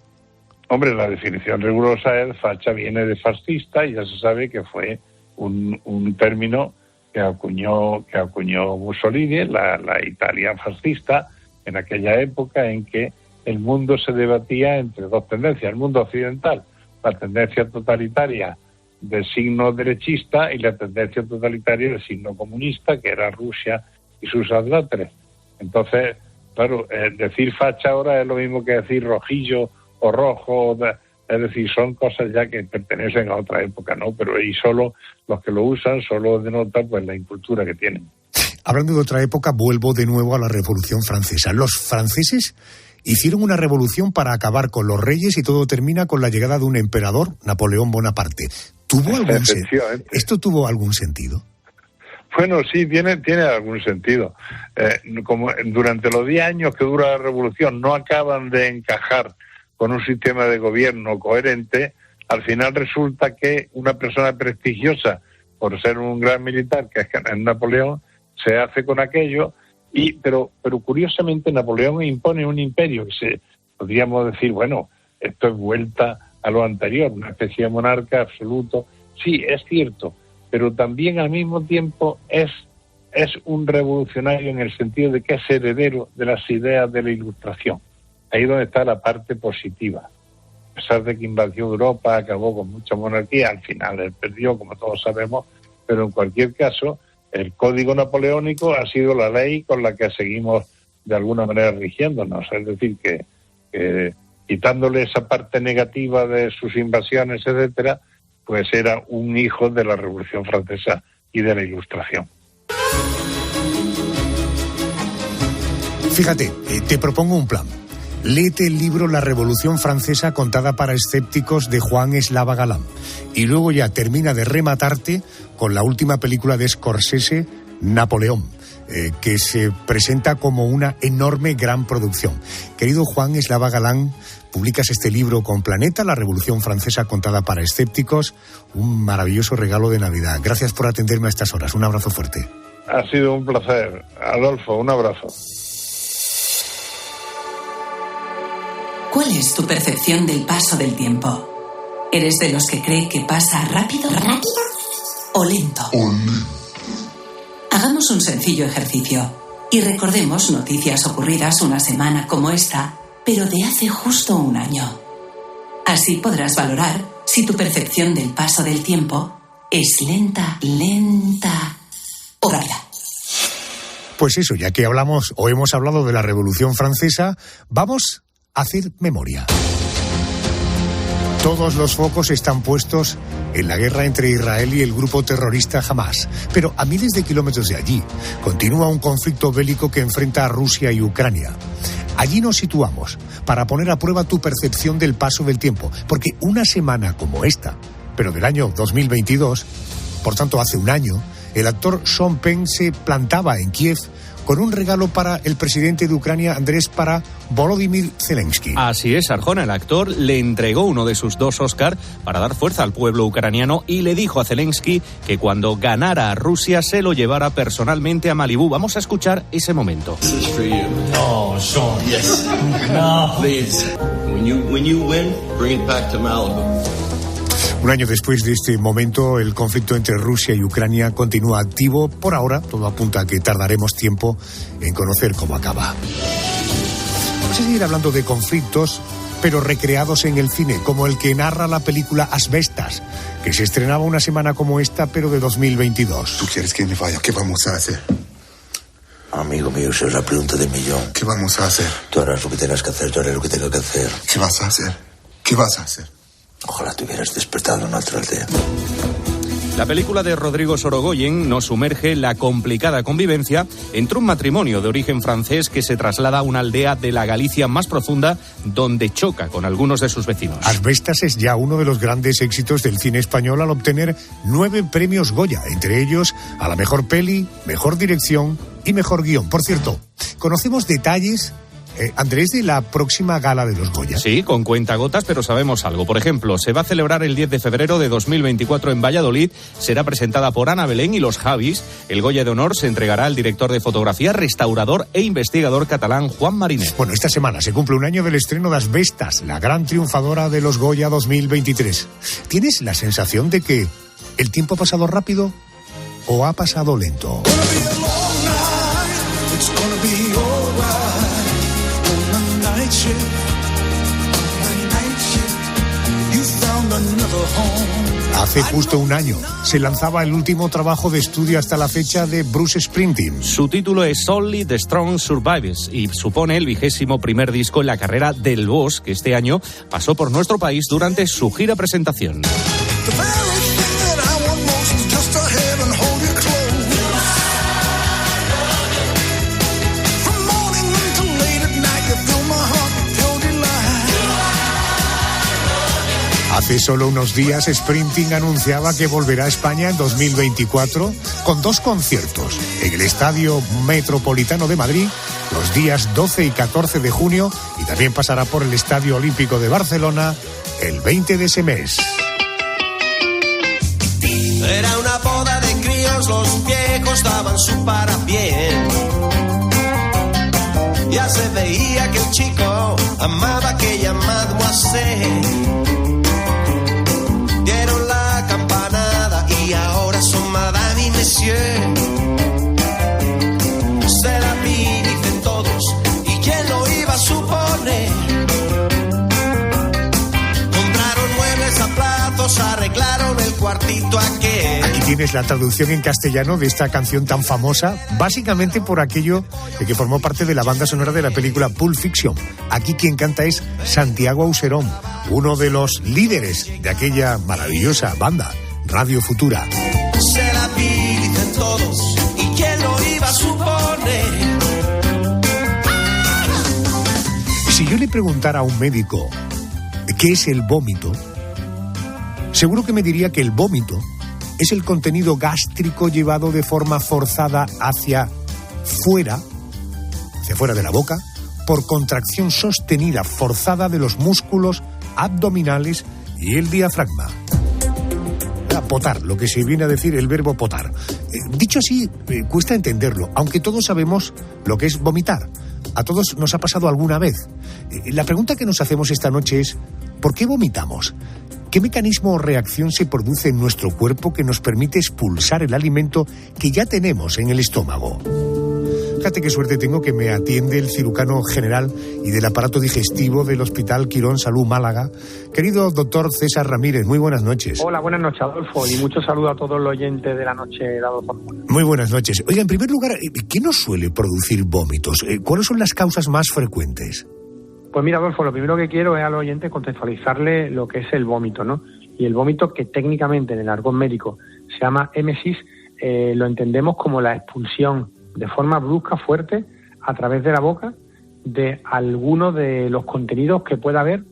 Hombre, la definición rigurosa es facha, viene de fascista, y ya se sabe que fue un término que acuñó Mussolini, la Italia fascista, en aquella época en que el mundo se debatía entre dos tendencias, el mundo occidental, la tendencia totalitaria de signo derechista y la tendencia totalitaria de signo comunista, que era Rusia y sus adláteres. Entonces, claro, decir facha ahora es lo mismo que decir rojillo o rojo, es decir, son cosas ya que pertenecen a otra época, ¿no? Pero y solo los que lo usan solo denotan pues la incultura que tienen. Hablando de otra época, vuelvo de nuevo a la Revolución Francesa. Los franceses hicieron una revolución para acabar con los reyes y todo termina con la llegada de un emperador, Napoleón Bonaparte. ¿Esto tuvo algún sentido? Bueno, sí, tiene algún sentido. Como durante los 10 años que dura la revolución no acaban de encajar con un sistema de gobierno coherente, al final resulta que una persona prestigiosa, por ser un gran militar, que es Napoleón, se hace con aquello, pero curiosamente Napoleón impone un imperio, que podríamos decir, bueno, esto es vuelta a lo anterior, una especie de monarca absoluto. Sí, es cierto, pero también al mismo tiempo es un revolucionario en el sentido de que es heredero de las ideas de la Ilustración. Ahí donde está la parte positiva. A pesar de que invadió Europa, acabó con mucha monarquía, al final él perdió, como todos sabemos, pero en cualquier caso, el código napoleónico ha sido la ley con la que seguimos de alguna manera rigiéndonos. Es decir, que quitándole esa parte negativa de sus invasiones, etcétera, pues era un hijo de la Revolución Francesa y de la Ilustración. Fíjate, te propongo un plan. Léete el libro La Revolución Francesa contada para escépticos de Juan Eslava Galán y luego ya termina de rematarte con la última película de Scorsese, Napoleón, que se presenta como una enorme gran producción. Querido Juan Eslava Galán, publicas este libro con Planeta, La Revolución Francesa contada para escépticos, un maravilloso regalo de Navidad. Gracias por atenderme a estas horas. Un abrazo fuerte. Ha sido un placer. Adolfo, un abrazo. ¿Cuál es tu percepción del paso del tiempo? ¿Eres de los que cree que pasa rápido o lento? Hagamos un sencillo ejercicio y recordemos noticias ocurridas una semana como esta, pero de hace justo un año. Así podrás valorar si tu percepción del paso del tiempo es lenta o rápida. Pues eso, ya que hemos hablado de la Revolución Francesa, vamos hacer memoria. Todos los focos están puestos en la guerra entre Israel y el grupo terrorista Hamás. Pero a miles de kilómetros de allí continúa un conflicto bélico que enfrenta a Rusia y Ucrania. Allí nos situamos para poner a prueba tu percepción del paso del tiempo, porque una semana como esta, pero del año 2022, por tanto hace un año, el actor Sean Penn se plantaba en Kiev con un regalo para el presidente de Ucrania, para Volodymyr Zelensky. Así es, Arjona, el actor le entregó uno de sus 2 Oscar para dar fuerza al pueblo ucraniano y le dijo a Zelensky que cuando ganara a Rusia se lo llevara personalmente a Malibú. Vamos a escuchar ese momento. This is for you. Oh, Sean. Yes. No. Please. When you win, bring it back to Malibu. Un año después de este momento, el conflicto entre Rusia y Ucrania continúa activo. Por ahora, todo apunta a que tardaremos tiempo en conocer cómo acaba. Vamos a seguir hablando de conflictos, pero recreados en el cine, como el que narra la película Asbestas, que se estrenaba una semana como esta, pero de 2022. ¿Tú quieres que me vaya? ¿Qué vamos a hacer? Amigo mío, esa es la pregunta del millón. ¿Qué vamos a hacer? Tú harás lo que tengas que hacer, yo haré lo que tengo que hacer. ¿Qué vas a hacer? ¿Qué vas a hacer? Ojalá te hubieras despertado en otra aldea. La película de Rodrigo Sorogoyen nos sumerge en la complicada convivencia entre un matrimonio de origen francés que se traslada a una aldea de la Galicia más profunda, donde choca con algunos de sus vecinos. Asbestas es ya uno de los grandes éxitos del cine español al obtener 9 premios Goya, entre ellos a la mejor peli, mejor dirección y mejor guión. Por cierto, conocemos detalles, Andrés, de la próxima gala de los Goya. Sí, con cuentagotas, pero sabemos algo. Por ejemplo, se va a celebrar el 10 de febrero de 2024 en Valladolid. Será presentada por Ana Belén y los Javis. El Goya de honor se entregará al director de fotografía, restaurador e investigador catalán Juan Marinet. Bueno, esta semana se cumple un año del estreno de Asbestas, la gran triunfadora de los Goya 2023. ¿Tienes la sensación de que el tiempo ha pasado rápido o ha pasado lento? Hace justo un año se lanzaba el último trabajo de estudio hasta la fecha de Bruce Springsteen. Su título es Only the Strong Survives y supone el 21º disco en la carrera del Boss, que este año pasó por nuestro país durante su gira presentación. Hace solo unos días, Springsteen anunciaba que volverá a España en 2024 con 2 conciertos en el Estadio Metropolitano de Madrid los días 12 y 14 de junio y también pasará por el Estadio Olímpico de Barcelona el 20 de ese mes. Era una boda de críos, los viejos daban su bien. Ya se veía que el chico amaba aquella mademoiselle. Dieron la campanada y ahora son madame y monsieur. Se la vi, dicen todos, y quién lo iba a suponer. Compraron muebles a plazos, arreglaron el cuartito aquel. Aquí tienes la traducción en castellano de esta canción tan famosa, básicamente por aquello de que formó parte de la banda sonora de la película Pulp Fiction. Aquí quien canta es Santiago Auserón, uno de los líderes de aquella maravillosa banda, Radio Futura. Se la vi, dicen todos, y quién lo iba a suponer. Si yo le preguntara a un médico qué es el vómito, seguro que me diría que el vómito es el contenido gástrico llevado de forma forzada hacia fuera de la boca, por contracción sostenida forzada de los músculos abdominales y el diafragma. Potar, lo que se viene a decir el verbo potar. Dicho así, cuesta entenderlo, aunque todos sabemos lo que es vomitar. A todos nos ha pasado alguna vez. La pregunta que nos hacemos esta noche es, ¿por qué vomitamos? ¿Qué mecanismo o reacción se produce en nuestro cuerpo que nos permite expulsar el alimento que ya tenemos en el estómago? Fíjate qué suerte tengo que me atiende el cirujano general y del aparato digestivo del Hospital Quirón Salud Málaga. Querido doctor César Ramírez, muy buenas noches. Hola, buenas noches, Adolfo, y muchos saludos a todos los oyentes de la noche de Adolfo. Muy buenas noches. Oiga, en primer lugar, ¿qué nos suele producir vómitos? ¿Cuáles son las causas más frecuentes? Pues mira, Adolfo, lo primero que quiero es a los oyentes contextualizarle lo que es el vómito, ¿no? Y el vómito, que técnicamente en el argot médico se llama émesis, lo entendemos como la expulsión de forma brusca, fuerte, a través de la boca, de alguno de los contenidos que pueda haber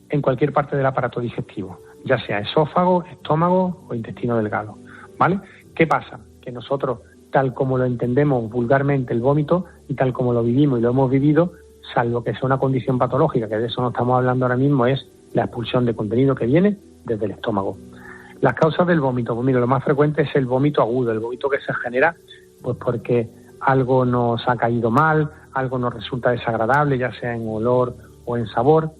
en cualquier parte del aparato digestivo, ya sea esófago, estómago o intestino delgado, ¿vale? ¿Qué pasa? Que nosotros, tal como lo entendemos vulgarmente el vómito y tal como lo vivimos y lo hemos vivido, salvo que sea una condición patológica, que de eso no estamos hablando ahora mismo, es la expulsión de contenido que viene desde el estómago. Las causas del vómito, pues mira, lo más frecuente es el vómito agudo, el vómito que se genera pues porque algo nos ha caído mal, algo nos resulta desagradable, ya sea en olor o en sabor,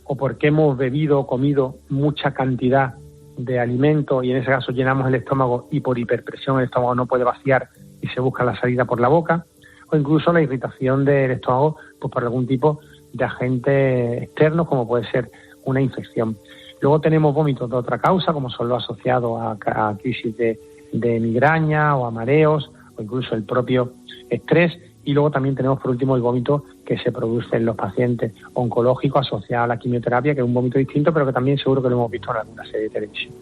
o porque hemos bebido o comido mucha cantidad de alimento y en ese caso llenamos el estómago y por hiperpresión el estómago no puede vaciar y se busca la salida por la boca, o incluso la irritación del estómago pues por algún tipo de agente externo como puede ser una infección. Luego tenemos vómitos de otra causa, como son los asociados a crisis de migraña o a mareos, o incluso el propio estrés. Y luego también tenemos, por último, el vómito que se produce en los pacientes oncológicos asociados a la quimioterapia, que es un vómito distinto, pero que también seguro que lo hemos visto en alguna serie de televisión.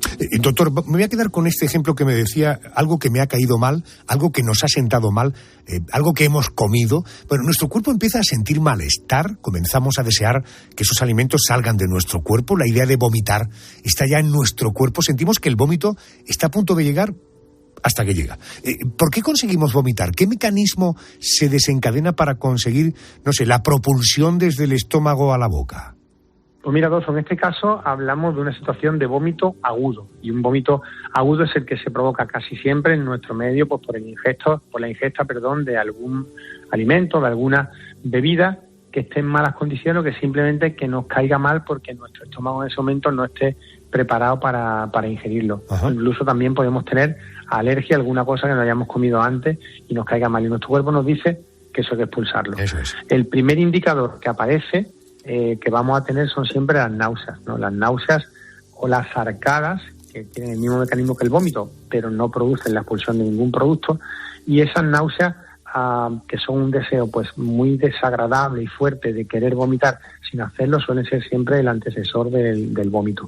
Doctor, me voy a quedar con este ejemplo que me decía, algo que me ha caído mal, algo que nos ha sentado mal, algo que hemos comido. Bueno, nuestro cuerpo empieza a sentir malestar, comenzamos a desear que esos alimentos salgan de nuestro cuerpo, la idea de vomitar está ya en nuestro cuerpo, sentimos que el vómito está a punto de llegar hasta que llega. ¿Por qué conseguimos vomitar? ¿Qué mecanismo se desencadena para conseguir, no sé, la propulsión desde el estómago a la boca? Pues mira, Adolfo, en este caso hablamos de una situación de vómito agudo. Y un vómito agudo es el que se provoca casi siempre en nuestro medio pues por la ingesta de algún alimento, de alguna bebida que esté en malas condiciones o que simplemente que nos caiga mal porque nuestro estómago en ese momento no esté preparado para ingerirlo. Incluso también podemos tener alergia a alguna cosa que no hayamos comido antes y nos caiga mal. Y nuestro cuerpo nos dice que eso hay que expulsarlo. Eso es. El primer indicador que aparece que vamos a tener son siempre las náuseas, ¿no? Las náuseas o las arcadas, que tienen el mismo mecanismo que el vómito, pero no producen la expulsión de ningún producto. Y esas náuseas, que son un deseo pues muy desagradable y fuerte de querer vomitar sin hacerlo, suelen ser siempre el antecesor del vómito.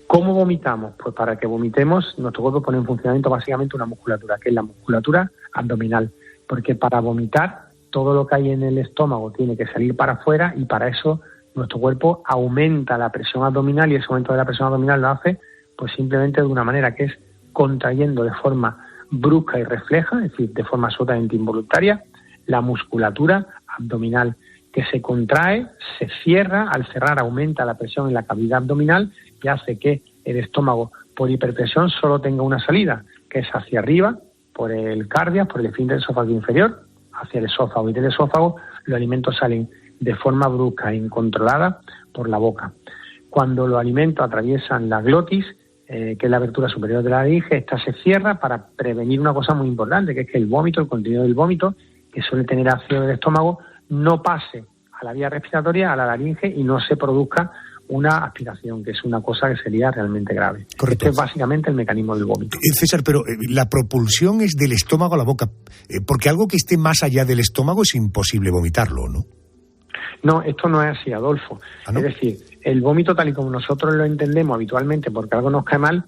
¿Cómo vomitamos? Pues para que vomitemos, nuestro cuerpo pone en funcionamiento básicamente una musculatura, que es la musculatura abdominal, porque para vomitar todo lo que hay en el estómago tiene que salir para afuera y para eso nuestro cuerpo aumenta la presión abdominal y ese aumento de la presión abdominal lo hace pues simplemente de una manera que es contrayendo de forma brusca y refleja, es decir, de forma absolutamente involuntaria, la musculatura abdominal que se contrae, se cierra, al cerrar aumenta la presión en la cavidad abdominal y hace que el estómago por hiperpresión solo tenga una salida, que es hacia arriba, por el cardias, por el esfínter esófago inferior, hacia el esófago, y del esófago los alimentos salen de forma brusca e incontrolada por la boca. Cuando los alimentos atraviesan la glotis, que es la abertura superior de la laringe, esta se cierra para prevenir una cosa muy importante, que es que el vómito, el contenido del vómito, que suele tener ácido del estómago, no pase a la vía respiratoria, a la laringe, y no se produzca una aspiración, que es una cosa que sería realmente grave. Correcto. Este es básicamente el mecanismo del vómito. César, pero la propulsión es del estómago a la boca, porque algo que esté más allá del estómago es imposible vomitarlo, ¿no? No, esto no es así, Adolfo. ¿Ah, no? Es decir, el vómito tal y como nosotros lo entendemos habitualmente porque algo nos cae mal,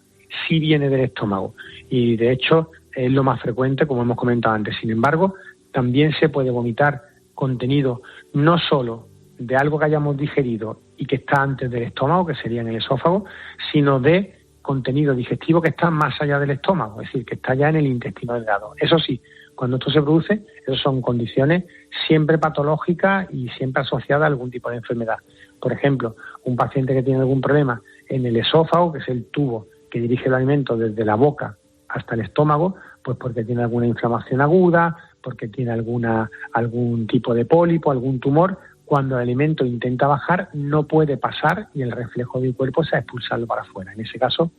sí viene del estómago. Y de hecho es lo más frecuente, como hemos comentado antes. Sin embargo, también se puede vomitar contenido no solo de algo que hayamos digerido y que está antes del estómago, que sería en el esófago, sino de contenido digestivo que está más allá del estómago, es decir, que está ya en el intestino delgado. Eso sí, cuando esto se produce, esas son condiciones siempre patológicas y siempre asociadas a algún tipo de enfermedad. Por ejemplo, un paciente que tiene algún problema en el esófago, que es el tubo que dirige el alimento desde la boca hasta el estómago, pues porque tiene alguna inflamación aguda, porque tiene algún tipo de pólipo, algún tumor. Cuando el alimento intenta bajar, no puede pasar y el reflejo del cuerpo es expulsarlo para afuera. En ese caso,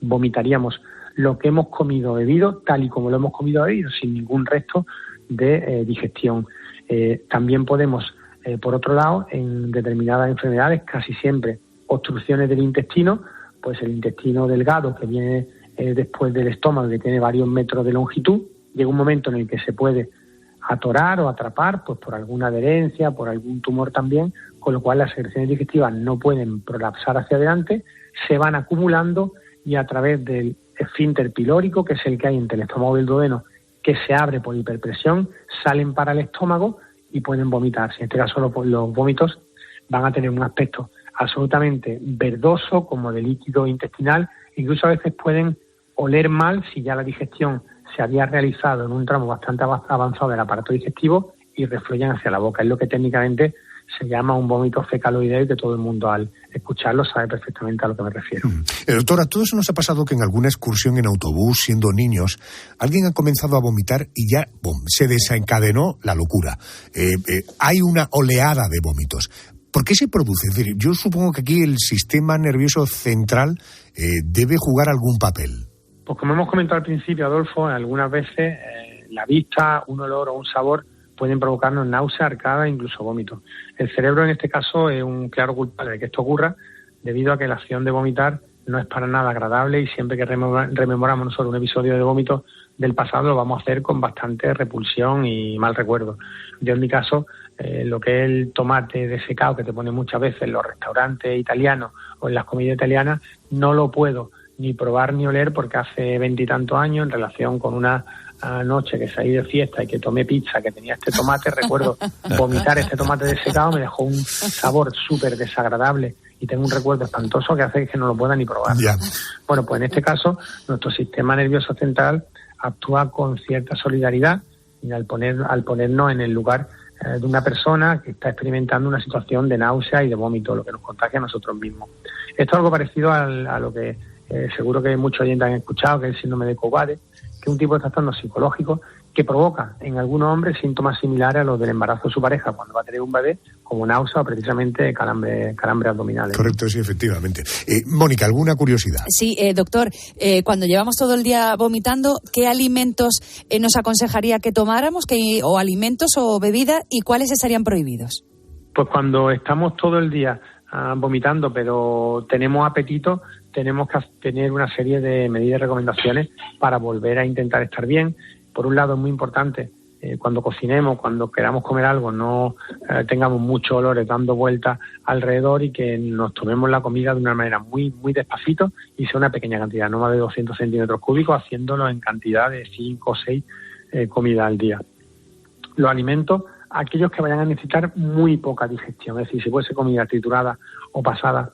vomitaríamos lo que hemos comido o bebido, tal y como lo hemos comido o bebido, sin ningún resto de digestión. También podemos, por otro lado, en determinadas enfermedades, casi siempre obstrucciones del intestino, pues el intestino delgado que viene después del estómago, que tiene varios metros de longitud, llega un momento en el que se puede atorar o atrapar pues por alguna adherencia, por algún tumor también, con lo cual las secreciones digestivas no pueden prolapsar hacia adelante, se van acumulando y a través del esfínter pilórico, que es el que hay entre el estómago y el duodeno, que se abre por hiperpresión, salen para el estómago y pueden vomitar. En este caso los vómitos van a tener un aspecto absolutamente verdoso, como de líquido intestinal, incluso a veces pueden oler mal si ya la digestión se había realizado en un tramo bastante avanzado del aparato digestivo y refluyen hacia la boca. Es lo que técnicamente se llama un vómito fecaloideo, que todo el mundo al escucharlo sabe perfectamente a lo que me refiero. Doctora, todo eso nos ha pasado que en alguna excursión en autobús, siendo niños, alguien ha comenzado a vomitar y ya se desencadenó la locura. Hay una oleada de vómitos. ¿Por qué se produce? Es decir, yo supongo que aquí el sistema nervioso central debe jugar algún papel. Pues como hemos comentado al principio, Adolfo, algunas veces la vista, un olor o un sabor pueden provocarnos náusea, arcada e incluso vómito. El cerebro en este caso es un claro culpable de que esto ocurra, debido a que la acción de vomitar no es para nada agradable y siempre que rememoramos nosotros un episodio de vómito del pasado lo vamos a hacer con bastante repulsión y mal recuerdo. Yo en mi caso, lo que es el tomate desecado que te ponen muchas veces en los restaurantes italianos o en las comidas italianas, no lo puedo ni probar ni oler porque hace 20 y tantos años, en relación con una noche que salí de fiesta y que tomé pizza que tenía este tomate, recuerdo vomitar este tomate desecado, me dejó un sabor súper desagradable y tengo un recuerdo espantoso que hace que no lo pueda ni probar. Yeah. Bueno, pues en este caso nuestro sistema nervioso central actúa con cierta solidaridad y al ponernos en el lugar de una persona que está experimentando una situación de náusea y de vómito, lo que nos contagia a nosotros mismos. Esto es algo parecido a lo que seguro que muchos oyentes han escuchado, que es el síndrome de Cobbade, que es un tipo de trastorno psicológico que provoca en algunos hombres síntomas similares a los del embarazo de su pareja cuando va a tener un bebé, como náusea o precisamente calambres abdominales. Correcto, sí, efectivamente. Mónica, ¿alguna curiosidad? Sí, doctor, cuando llevamos todo el día vomitando, ¿qué alimentos nos aconsejaría que tomáramos, o alimentos o bebidas, y cuáles estarían prohibidos? Pues cuando estamos todo el día vomitando, pero tenemos apetito, tenemos que tener una serie de medidas y recomendaciones para volver a intentar estar bien. Por un lado es muy importante, cuando cocinemos, cuando queramos comer algo, no tengamos muchos olores dando vueltas alrededor y que nos tomemos la comida de una manera muy, muy despacito y sea una pequeña cantidad, no más de 200 centímetros cúbicos, haciéndolo en cantidad de 5 o 6 comidas al día. Los alimentos, aquellos que vayan a necesitar muy poca digestión, es decir, si puede ser comida triturada o pasada,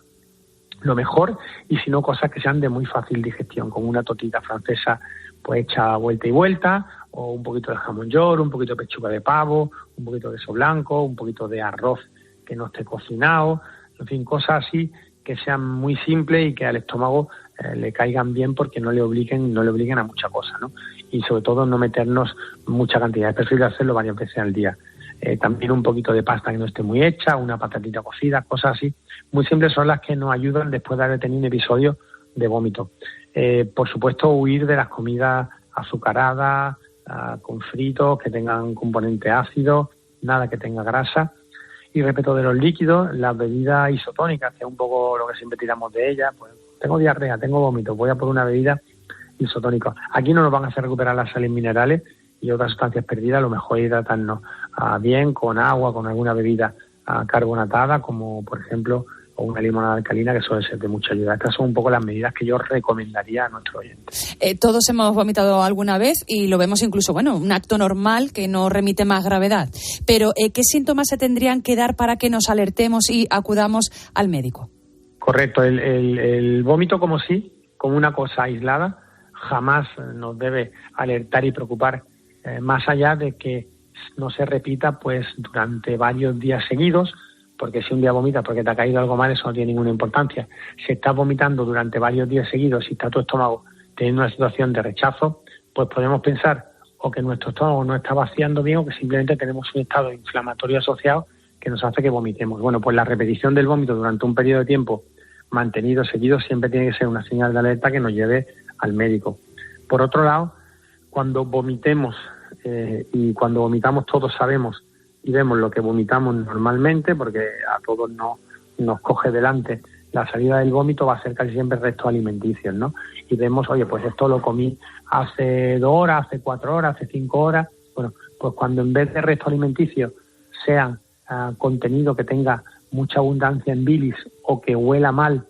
lo mejor, y si no, cosas que sean de muy fácil digestión, como una tortita francesa pues hecha vuelta y vuelta, o un poquito de jamón york, un poquito de pechuga de pavo, un poquito de queso blanco, un poquito de arroz que no esté cocinado, en fin, cosas así que sean muy simples y que al estómago le caigan bien porque no le obliguen a mucha cosa, ¿no? Y sobre todo no meternos mucha cantidad, es preferible hacerlo varias veces al día. También un poquito de pasta que no esté muy hecha, una patatita cocida, cosas así muy simples son las que nos ayudan después de haber tenido un episodio de vómito. Por supuesto, huir de las comidas azucaradas, con fritos que tengan componente ácido, nada que tenga grasa. Y respecto de los líquidos, las bebidas isotónicas, que es un poco lo que siempre tiramos de ellas, pues tengo diarrea, tengo vómito, voy a por una bebida isotónica. Aquí no nos van a hacer recuperar las sales minerales y otras sustancias perdidas, lo mejor es hidratarnos bien con agua, con alguna bebida carbonatada, como por ejemplo una limonada alcalina, que suele ser de mucha ayuda. Estas son un poco las medidas que yo recomendaría a nuestros oyentes. Todos hemos vomitado alguna vez y lo vemos incluso, un acto normal que no remite más gravedad. Pero, ¿qué síntomas se tendrían que dar para que nos alertemos y acudamos al médico? Correcto. El vómito como una cosa aislada, jamás nos debe alertar y preocupar, más allá de que no se repita pues durante varios días seguidos, porque si un día vomitas porque te ha caído algo mal, eso no tiene ninguna importancia. Si estás vomitando durante varios días seguidos, si está tu estómago teniendo una situación de rechazo, pues podemos pensar o que nuestro estómago no está vaciando bien o que simplemente tenemos un estado inflamatorio asociado que nos hace que vomitemos. Bueno, pues la repetición del vómito durante un periodo de tiempo mantenido, seguido, siempre tiene que ser una señal de alerta que nos lleve al médico. Por otro lado, cuando vomitemos, y cuando vomitamos todos sabemos y vemos lo que vomitamos normalmente, porque a todos nos coge delante la salida del vómito, va a ser casi siempre restos alimenticios, ¿no? Y vemos, pues esto lo comí hace 2 horas, hace 4 horas, hace 5 horas. Bueno, pues cuando en vez de restos alimenticios sean contenido que tenga mucha abundancia en bilis o que huela mal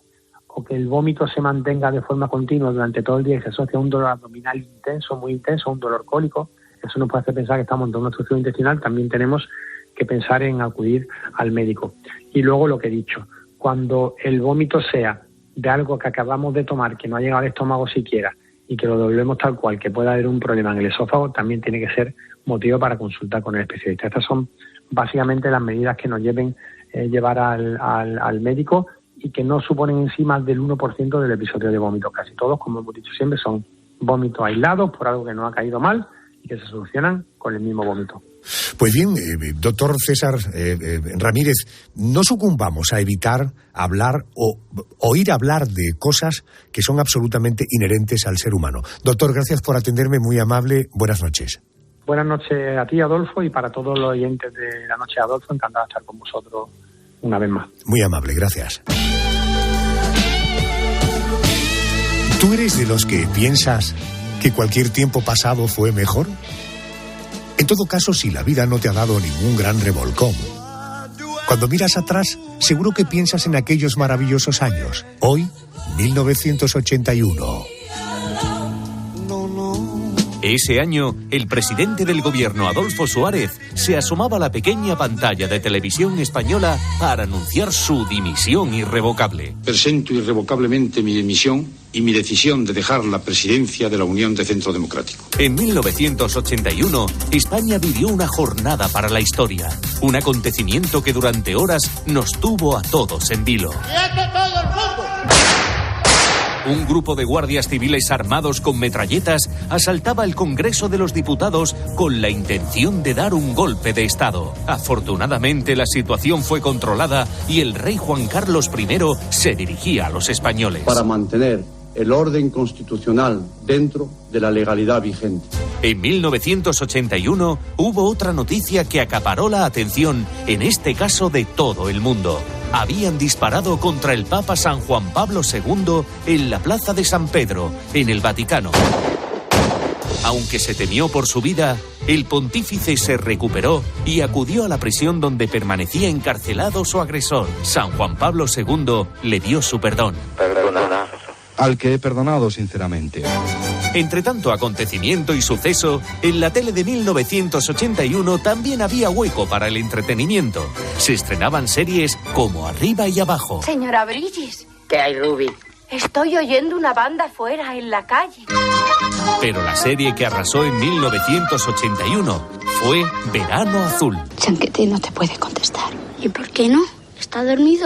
o que el vómito se mantenga de forma continua durante todo el día y se asocia a un dolor abdominal intenso, muy intenso, un dolor cólico, eso nos puede hacer pensar que estamos en una obstrucción intestinal. También tenemos que pensar en acudir al médico. Y luego lo que he dicho, cuando el vómito sea de algo que acabamos de tomar, que no ha llegado al estómago siquiera, y que lo doblemos tal cual, que pueda haber un problema en el esófago, también tiene que ser motivo para consultar con el especialista. Estas son básicamente las medidas que nos llevar al médico y que no suponen en sí más del 1% del episodio de vómito. Casi todos, como hemos dicho siempre, son vómitos aislados por algo que no ha caído mal y que se solucionan con el mismo vómito. Pues bien, doctor César Ramírez, no sucumbamos a evitar hablar o oír hablar de cosas que son absolutamente inherentes al ser humano. Doctor, gracias por atenderme, muy amable. Buenas noches. Buenas noches a ti, Adolfo, y para todos los oyentes de La Noche de Adolfo, encantado de estar con vosotros una vez más. Muy amable, gracias. ¿Tú eres de los que piensas que cualquier tiempo pasado fue mejor? En todo caso, si la vida no te ha dado ningún gran revolcón, cuando miras atrás, seguro que piensas en aquellos maravillosos años. Hoy, 1981. Ese año, el presidente del gobierno, Adolfo Suárez, se asomaba a la pequeña pantalla de televisión española para anunciar su dimisión irrevocable. Presento irrevocablemente mi dimisión y mi decisión de dejar la presidencia de la Unión de Centro Democrático. En 1981, España vivió una jornada para la historia. Un acontecimiento que durante horas nos tuvo a todos en vilo. ¡Quieto todo el mundo! Un grupo de guardias civiles armados con metralletas asaltaba el Congreso de los Diputados con la intención de dar un golpe de Estado. Afortunadamente, la situación fue controlada y el rey Juan Carlos I se dirigía a los españoles. Para mantener el orden constitucional dentro de la legalidad vigente. En 1981 hubo otra noticia que acaparó la atención, en este caso de todo el mundo. Habían disparado contra el Papa San Juan Pablo II en la Plaza de San Pedro, en el Vaticano. Aunque se temió por su vida, el pontífice se recuperó y acudió a la prisión donde permanecía encarcelado su agresor. San Juan Pablo II le dio su perdón. Perdona. Al que he perdonado sinceramente. Entre tanto acontecimiento y suceso, en la tele de 1981 también había hueco para el entretenimiento. Se estrenaban series como Arriba y Abajo. Señora Bridges. ¿Qué hay, Ruby? Estoy oyendo una banda fuera, en la calle. Pero la serie que arrasó en 1981 fue Verano Azul. Chanquete no te puede contestar. ¿Y por qué no? ¿Está dormido?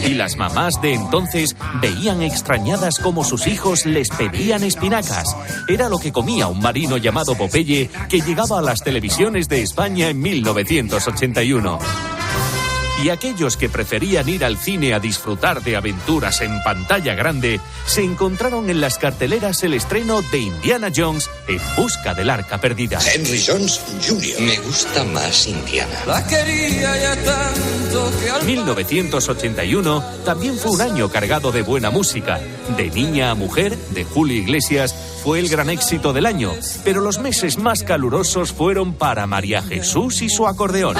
Y las mamás de entonces veían extrañadas cómo sus hijos les pedían espinacas. Era lo que comía un marino llamado Popeye que llegaba a las televisiones de España en 1981. Y aquellos que preferían ir al cine a disfrutar de aventuras en pantalla grande, se encontraron en las carteleras el estreno de Indiana Jones en busca del arca perdida. Henry Jones Jr. Me gusta más Indiana. La quería ya tanto que... 1981 también fue un año cargado de buena música. De Niña a Mujer, de Julio Iglesias, fue el gran éxito del año, pero los meses más calurosos fueron para María Jesús y su acordeón.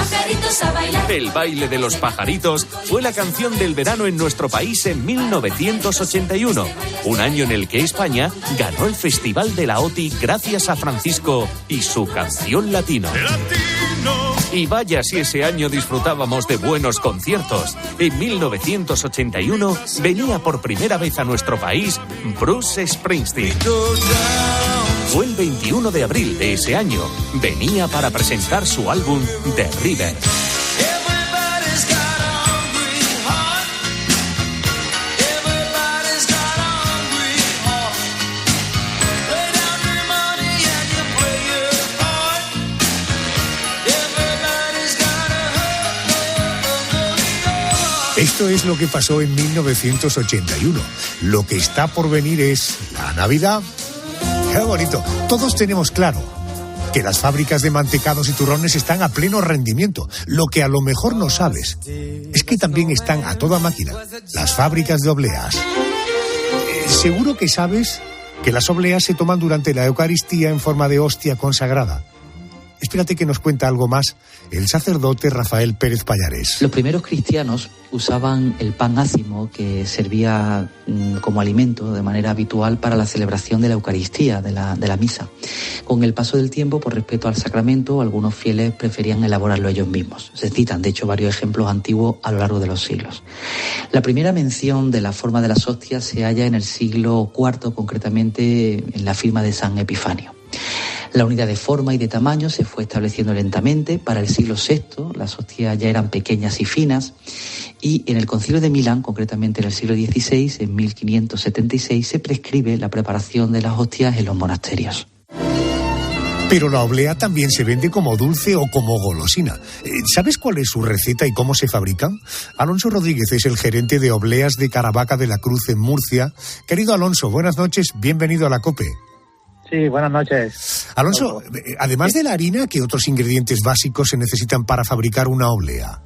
El baile de los pajaritos fue la canción del verano en nuestro país en 1981, un año en el que España ganó el Festival de la OTI gracias a Francisco y su canción Latino. Y vaya si ese año disfrutábamos de buenos conciertos. En 1981 venía por primera vez a nuestro país Bruce Springsteen. Fue el 21 de abril de ese año. Venía para presentar su álbum The River. Esto es lo que pasó en 1981. Lo que está por venir es la Navidad. ¡Qué bonito! Todos tenemos claro que las fábricas de mantecados y turrones están a pleno rendimiento. Lo que a lo mejor no sabes es que también están a toda máquina las fábricas de obleas. Seguro que sabes que las obleas se toman durante la Eucaristía en forma de hostia consagrada. Espérate que nos cuenta algo más el sacerdote Rafael Pérez Pallares. Los primeros cristianos usaban el pan ácimo, que servía como alimento de manera habitual para la celebración de la Eucaristía, de la misa. Con el paso del tiempo, por respeto al sacramento, algunos fieles preferían elaborarlo ellos mismos. Se citan, de hecho, varios ejemplos antiguos a lo largo de los siglos. La primera mención de la forma de las hostias se halla en el siglo IV, concretamente en la firma de San Epifanio. La unidad de forma y de tamaño se fue estableciendo lentamente. Para el siglo VI las hostias ya eran pequeñas y finas, y en el Concilio de Milán, concretamente en el siglo XVI, en 1576, se prescribe la preparación de las hostias en los monasterios. Pero la oblea también se vende como dulce o como golosina. ¿Sabes cuál es su receta y cómo se fabrican? Alonso Rodríguez es el gerente de obleas de Caravaca de la Cruz en Murcia. Querido Alonso, buenas noches, bienvenido a la COPE. Sí, buenas noches. Alonso, además de la harina, ¿qué otros ingredientes básicos se necesitan para fabricar una oblea?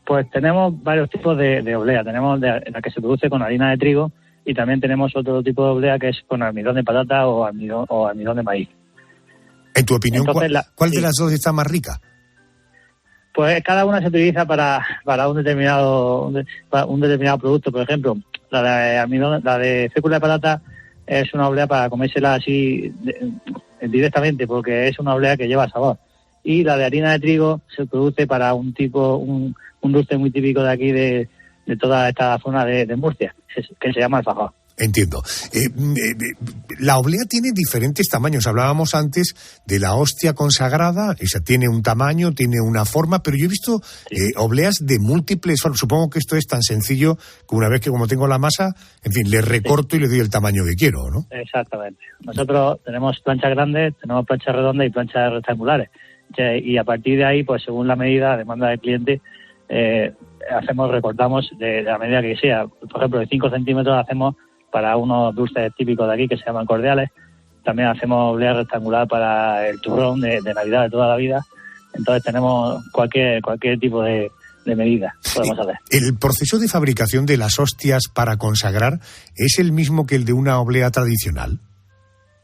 Pues tenemos varios tipos de oblea. Tenemos la que se produce con harina de trigo, y también tenemos otro tipo de oblea que es con almidón de patata o almidón de maíz. En tu opinión, Entonces, ¿cuál de las dos está más rica? Pues cada una se utiliza para un determinado producto. Por ejemplo, la de fécula de patata es una oblea para comérsela así directamente, porque es una oblea que lleva sabor. Y la de harina de trigo se produce para un dulce muy típico de aquí, de toda esta zona de Murcia, que se llama alfajor. Entiendo. La oblea tiene diferentes tamaños. Hablábamos antes de la hostia consagrada. Esa tiene un tamaño, tiene una forma, pero yo he visto obleas de múltiples formas. Supongo que esto es tan sencillo que una vez que, como tengo la masa, en fin, le recorto y le doy el tamaño que quiero, ¿no? Exactamente. Nosotros tenemos planchas grandes, tenemos planchas redondas y planchas rectangulares. Y a partir de ahí, pues según la medida, demanda del cliente, recortamos de la medida que sea. Por ejemplo, de 5 centímetros hacemos para unos dulces típicos de aquí que se llaman cordiales. También hacemos oblea rectangular para el turrón de Navidad de toda la vida. Entonces tenemos cualquier tipo de medida podemos hacer. ¿El proceso de fabricación de las hostias para consagrar es el mismo que el de una oblea tradicional?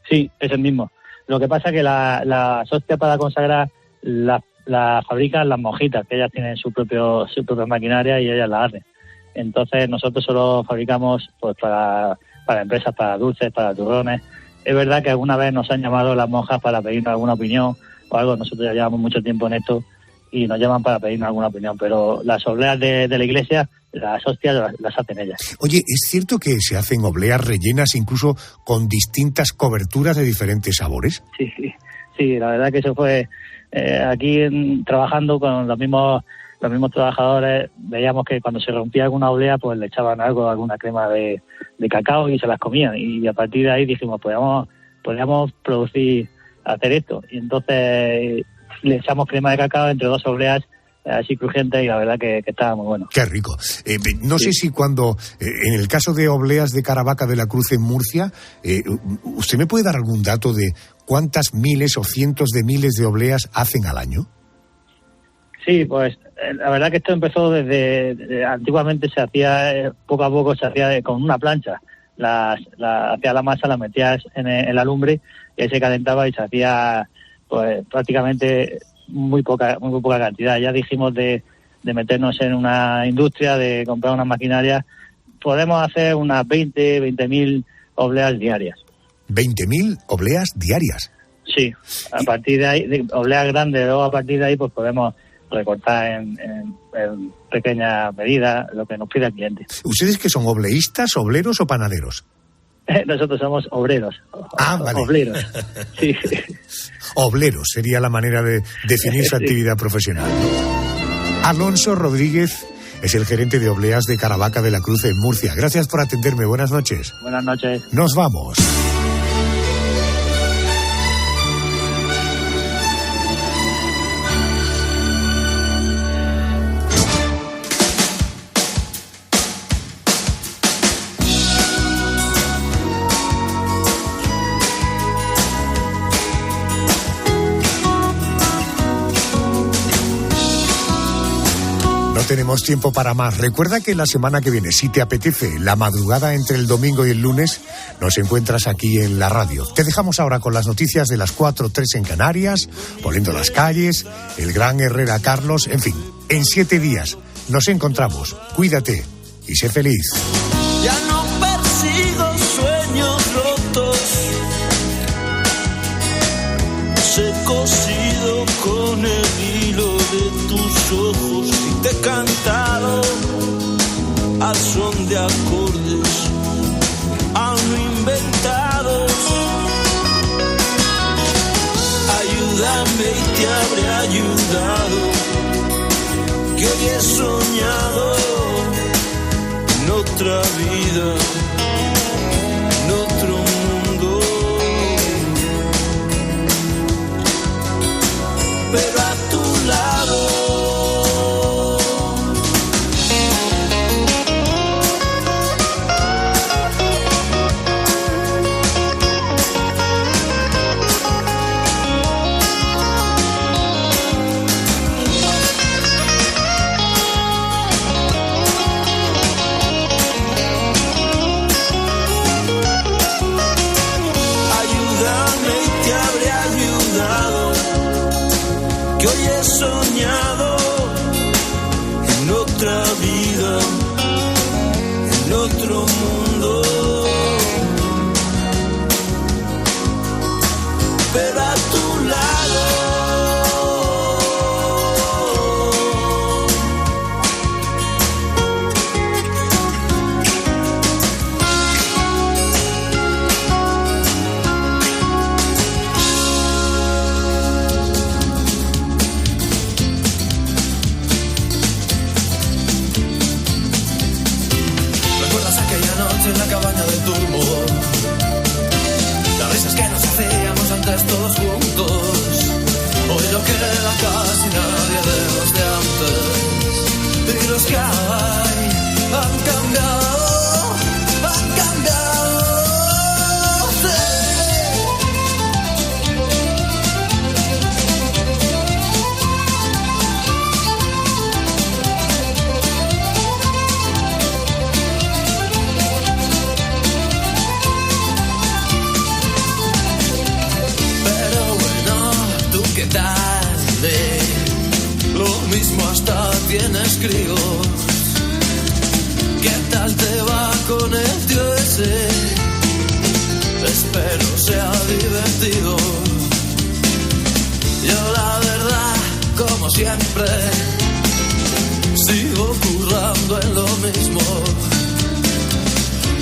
Sí, es el mismo. Lo que pasa es que las hostias para consagrar las fabrican las monjitas, que ellas tienen su propia maquinaria y ellas la hacen. Entonces nosotros solo fabricamos pues para empresas, para dulces, para turrones. Es verdad que alguna vez nos han llamado las monjas para pedirnos alguna opinión o algo. Nosotros ya llevamos mucho tiempo en esto y nos llaman para pedirnos alguna opinión, pero las obleas de la iglesia, las hostias las hacen ellas. Oye, ¿es cierto que se hacen obleas rellenas incluso con distintas coberturas de diferentes sabores? Sí, la verdad que eso fue aquí trabajando con los mismos trabajadores. Veíamos que cuando se rompía alguna oblea, pues le echaban alguna crema de cacao y se las comían, y a partir de ahí dijimos, podríamos hacer esto, y entonces le echamos crema de cacao entre dos obleas así crujientes, y la verdad que estaba muy bueno. Qué rico. No sé si cuando, en el caso de obleas de Caravaca de la Cruz en Murcia, ¿usted me puede dar algún dato de cuántas miles o cientos de miles de obleas hacen al año? Sí, pues la verdad que esto empezó desde antiguamente se hacía, poco a poco se hacía con una plancha. Hacía la masa, la metías en la lumbre y ahí se calentaba y se hacía pues prácticamente muy poca cantidad. Ya dijimos de meternos en una industria, de comprar una maquinaria. Podemos hacer unas 20.000 obleas diarias. ¿20.000 obleas diarias? Sí, a partir de ahí, de obleas grandes, luego a partir de ahí pues podemos recortar en pequeña medida lo que nos pide el cliente. ¿Ustedes qué son, obleístas, obleros o panaderos? Nosotros somos obreros. Vale. Obleros, sí. Obleros sería la manera de definir su actividad profesional. Alonso Rodríguez es el gerente de obleas de Caravaca de la Cruz en Murcia. Gracias por atenderme. Buenas noches. Buenas noches. Nos vamos. tenemos tiempo para más. Recuerda que la semana que viene, si te apetece, la madrugada entre el domingo y el lunes, nos encuentras aquí en la radio. Te dejamos ahora con las noticias de las 4:03 en Canarias, Poniendo las calles, el gran Herrera Carlos, en fin, en 7 días nos encontramos. Cuídate y sé feliz. Ya no persigo sueños rotos, he cosido con el hilo de tus ojos y te he cantado al son de acordes aún inventados. Ayúdame y te habré ayudado, que hoy he soñado en otra vida, en otro mundo, pero a tu lado. Que hoy he soñado en otra vida, en otro mundo, pero a tu lado. En la cabaña del turbo, las risas que nos hacíamos antes todos juntos, hoy no queda casi nadie de los de antes, y los que hay han cambiado, han cambiado, sí. ¿Qué tal? Lo mismo hasta tienes críos. ¿Qué tal te va con el tío ese? Espero sea divertido. Yo la verdad, como siempre, sigo currando en lo mismo.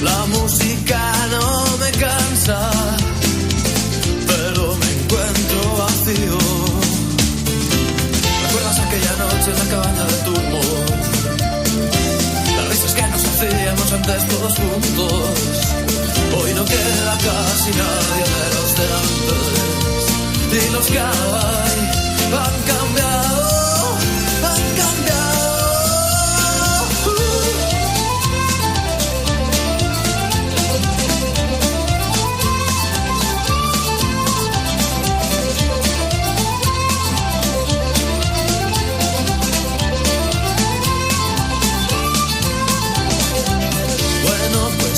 La música no me cansa, pero me encuentro vacío. ¿Recuerdas aquella noche en la cabaña de turbo? Las risas que nos hacíamos antes todos juntos. Hoy no queda casi nadie de los de antes, y los que hay han cambiado, han cambiado.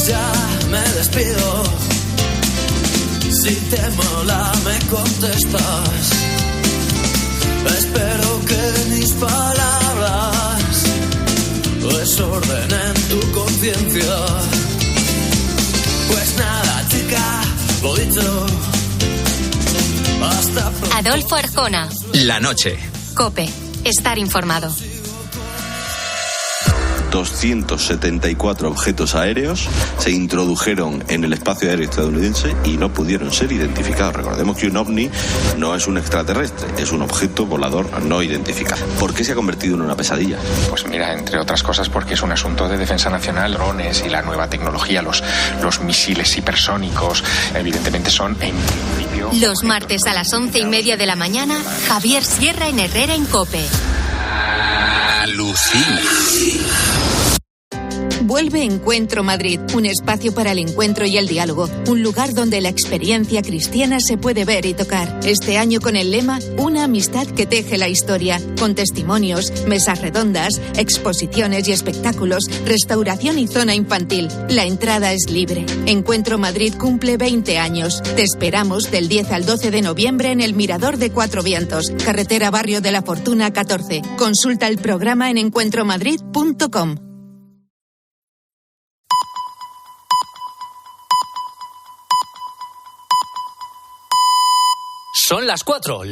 Ya me despido, si te mola me contestas, espero que mis palabras desordenen tu conciencia. Pues nada chica, lo dicho, hasta pronto. Adolfo Arjona, La Noche. COPE, estar informado. 274 objetos aéreos se introdujeron en el espacio aéreo estadounidense y no pudieron ser identificados. Recordemos que un ovni no es un extraterrestre, es un objeto volador no identificado. ¿Por qué se ha convertido en una pesadilla? Pues mira, entre otras cosas porque es un asunto de defensa nacional. Drones y la nueva tecnología, los misiles hipersónicos, evidentemente son en principio... Los martes a las 11:30 de la mañana, Javier Sierra en Herrera en COPE. Alucina. Vuelve Encuentro Madrid, un espacio para el encuentro y el diálogo, un lugar donde la experiencia cristiana se puede ver y tocar. Este año con el lema Una amistad que teje la historia, con testimonios, mesas redondas, exposiciones y espectáculos, restauración y zona infantil. La entrada es libre. Encuentro Madrid cumple 20 años. Te esperamos del 10 al 12 de noviembre en el Mirador de Cuatro Vientos, carretera Barrio de la Fortuna 14. Consulta el programa en encuentromadrid.com. Son las 4.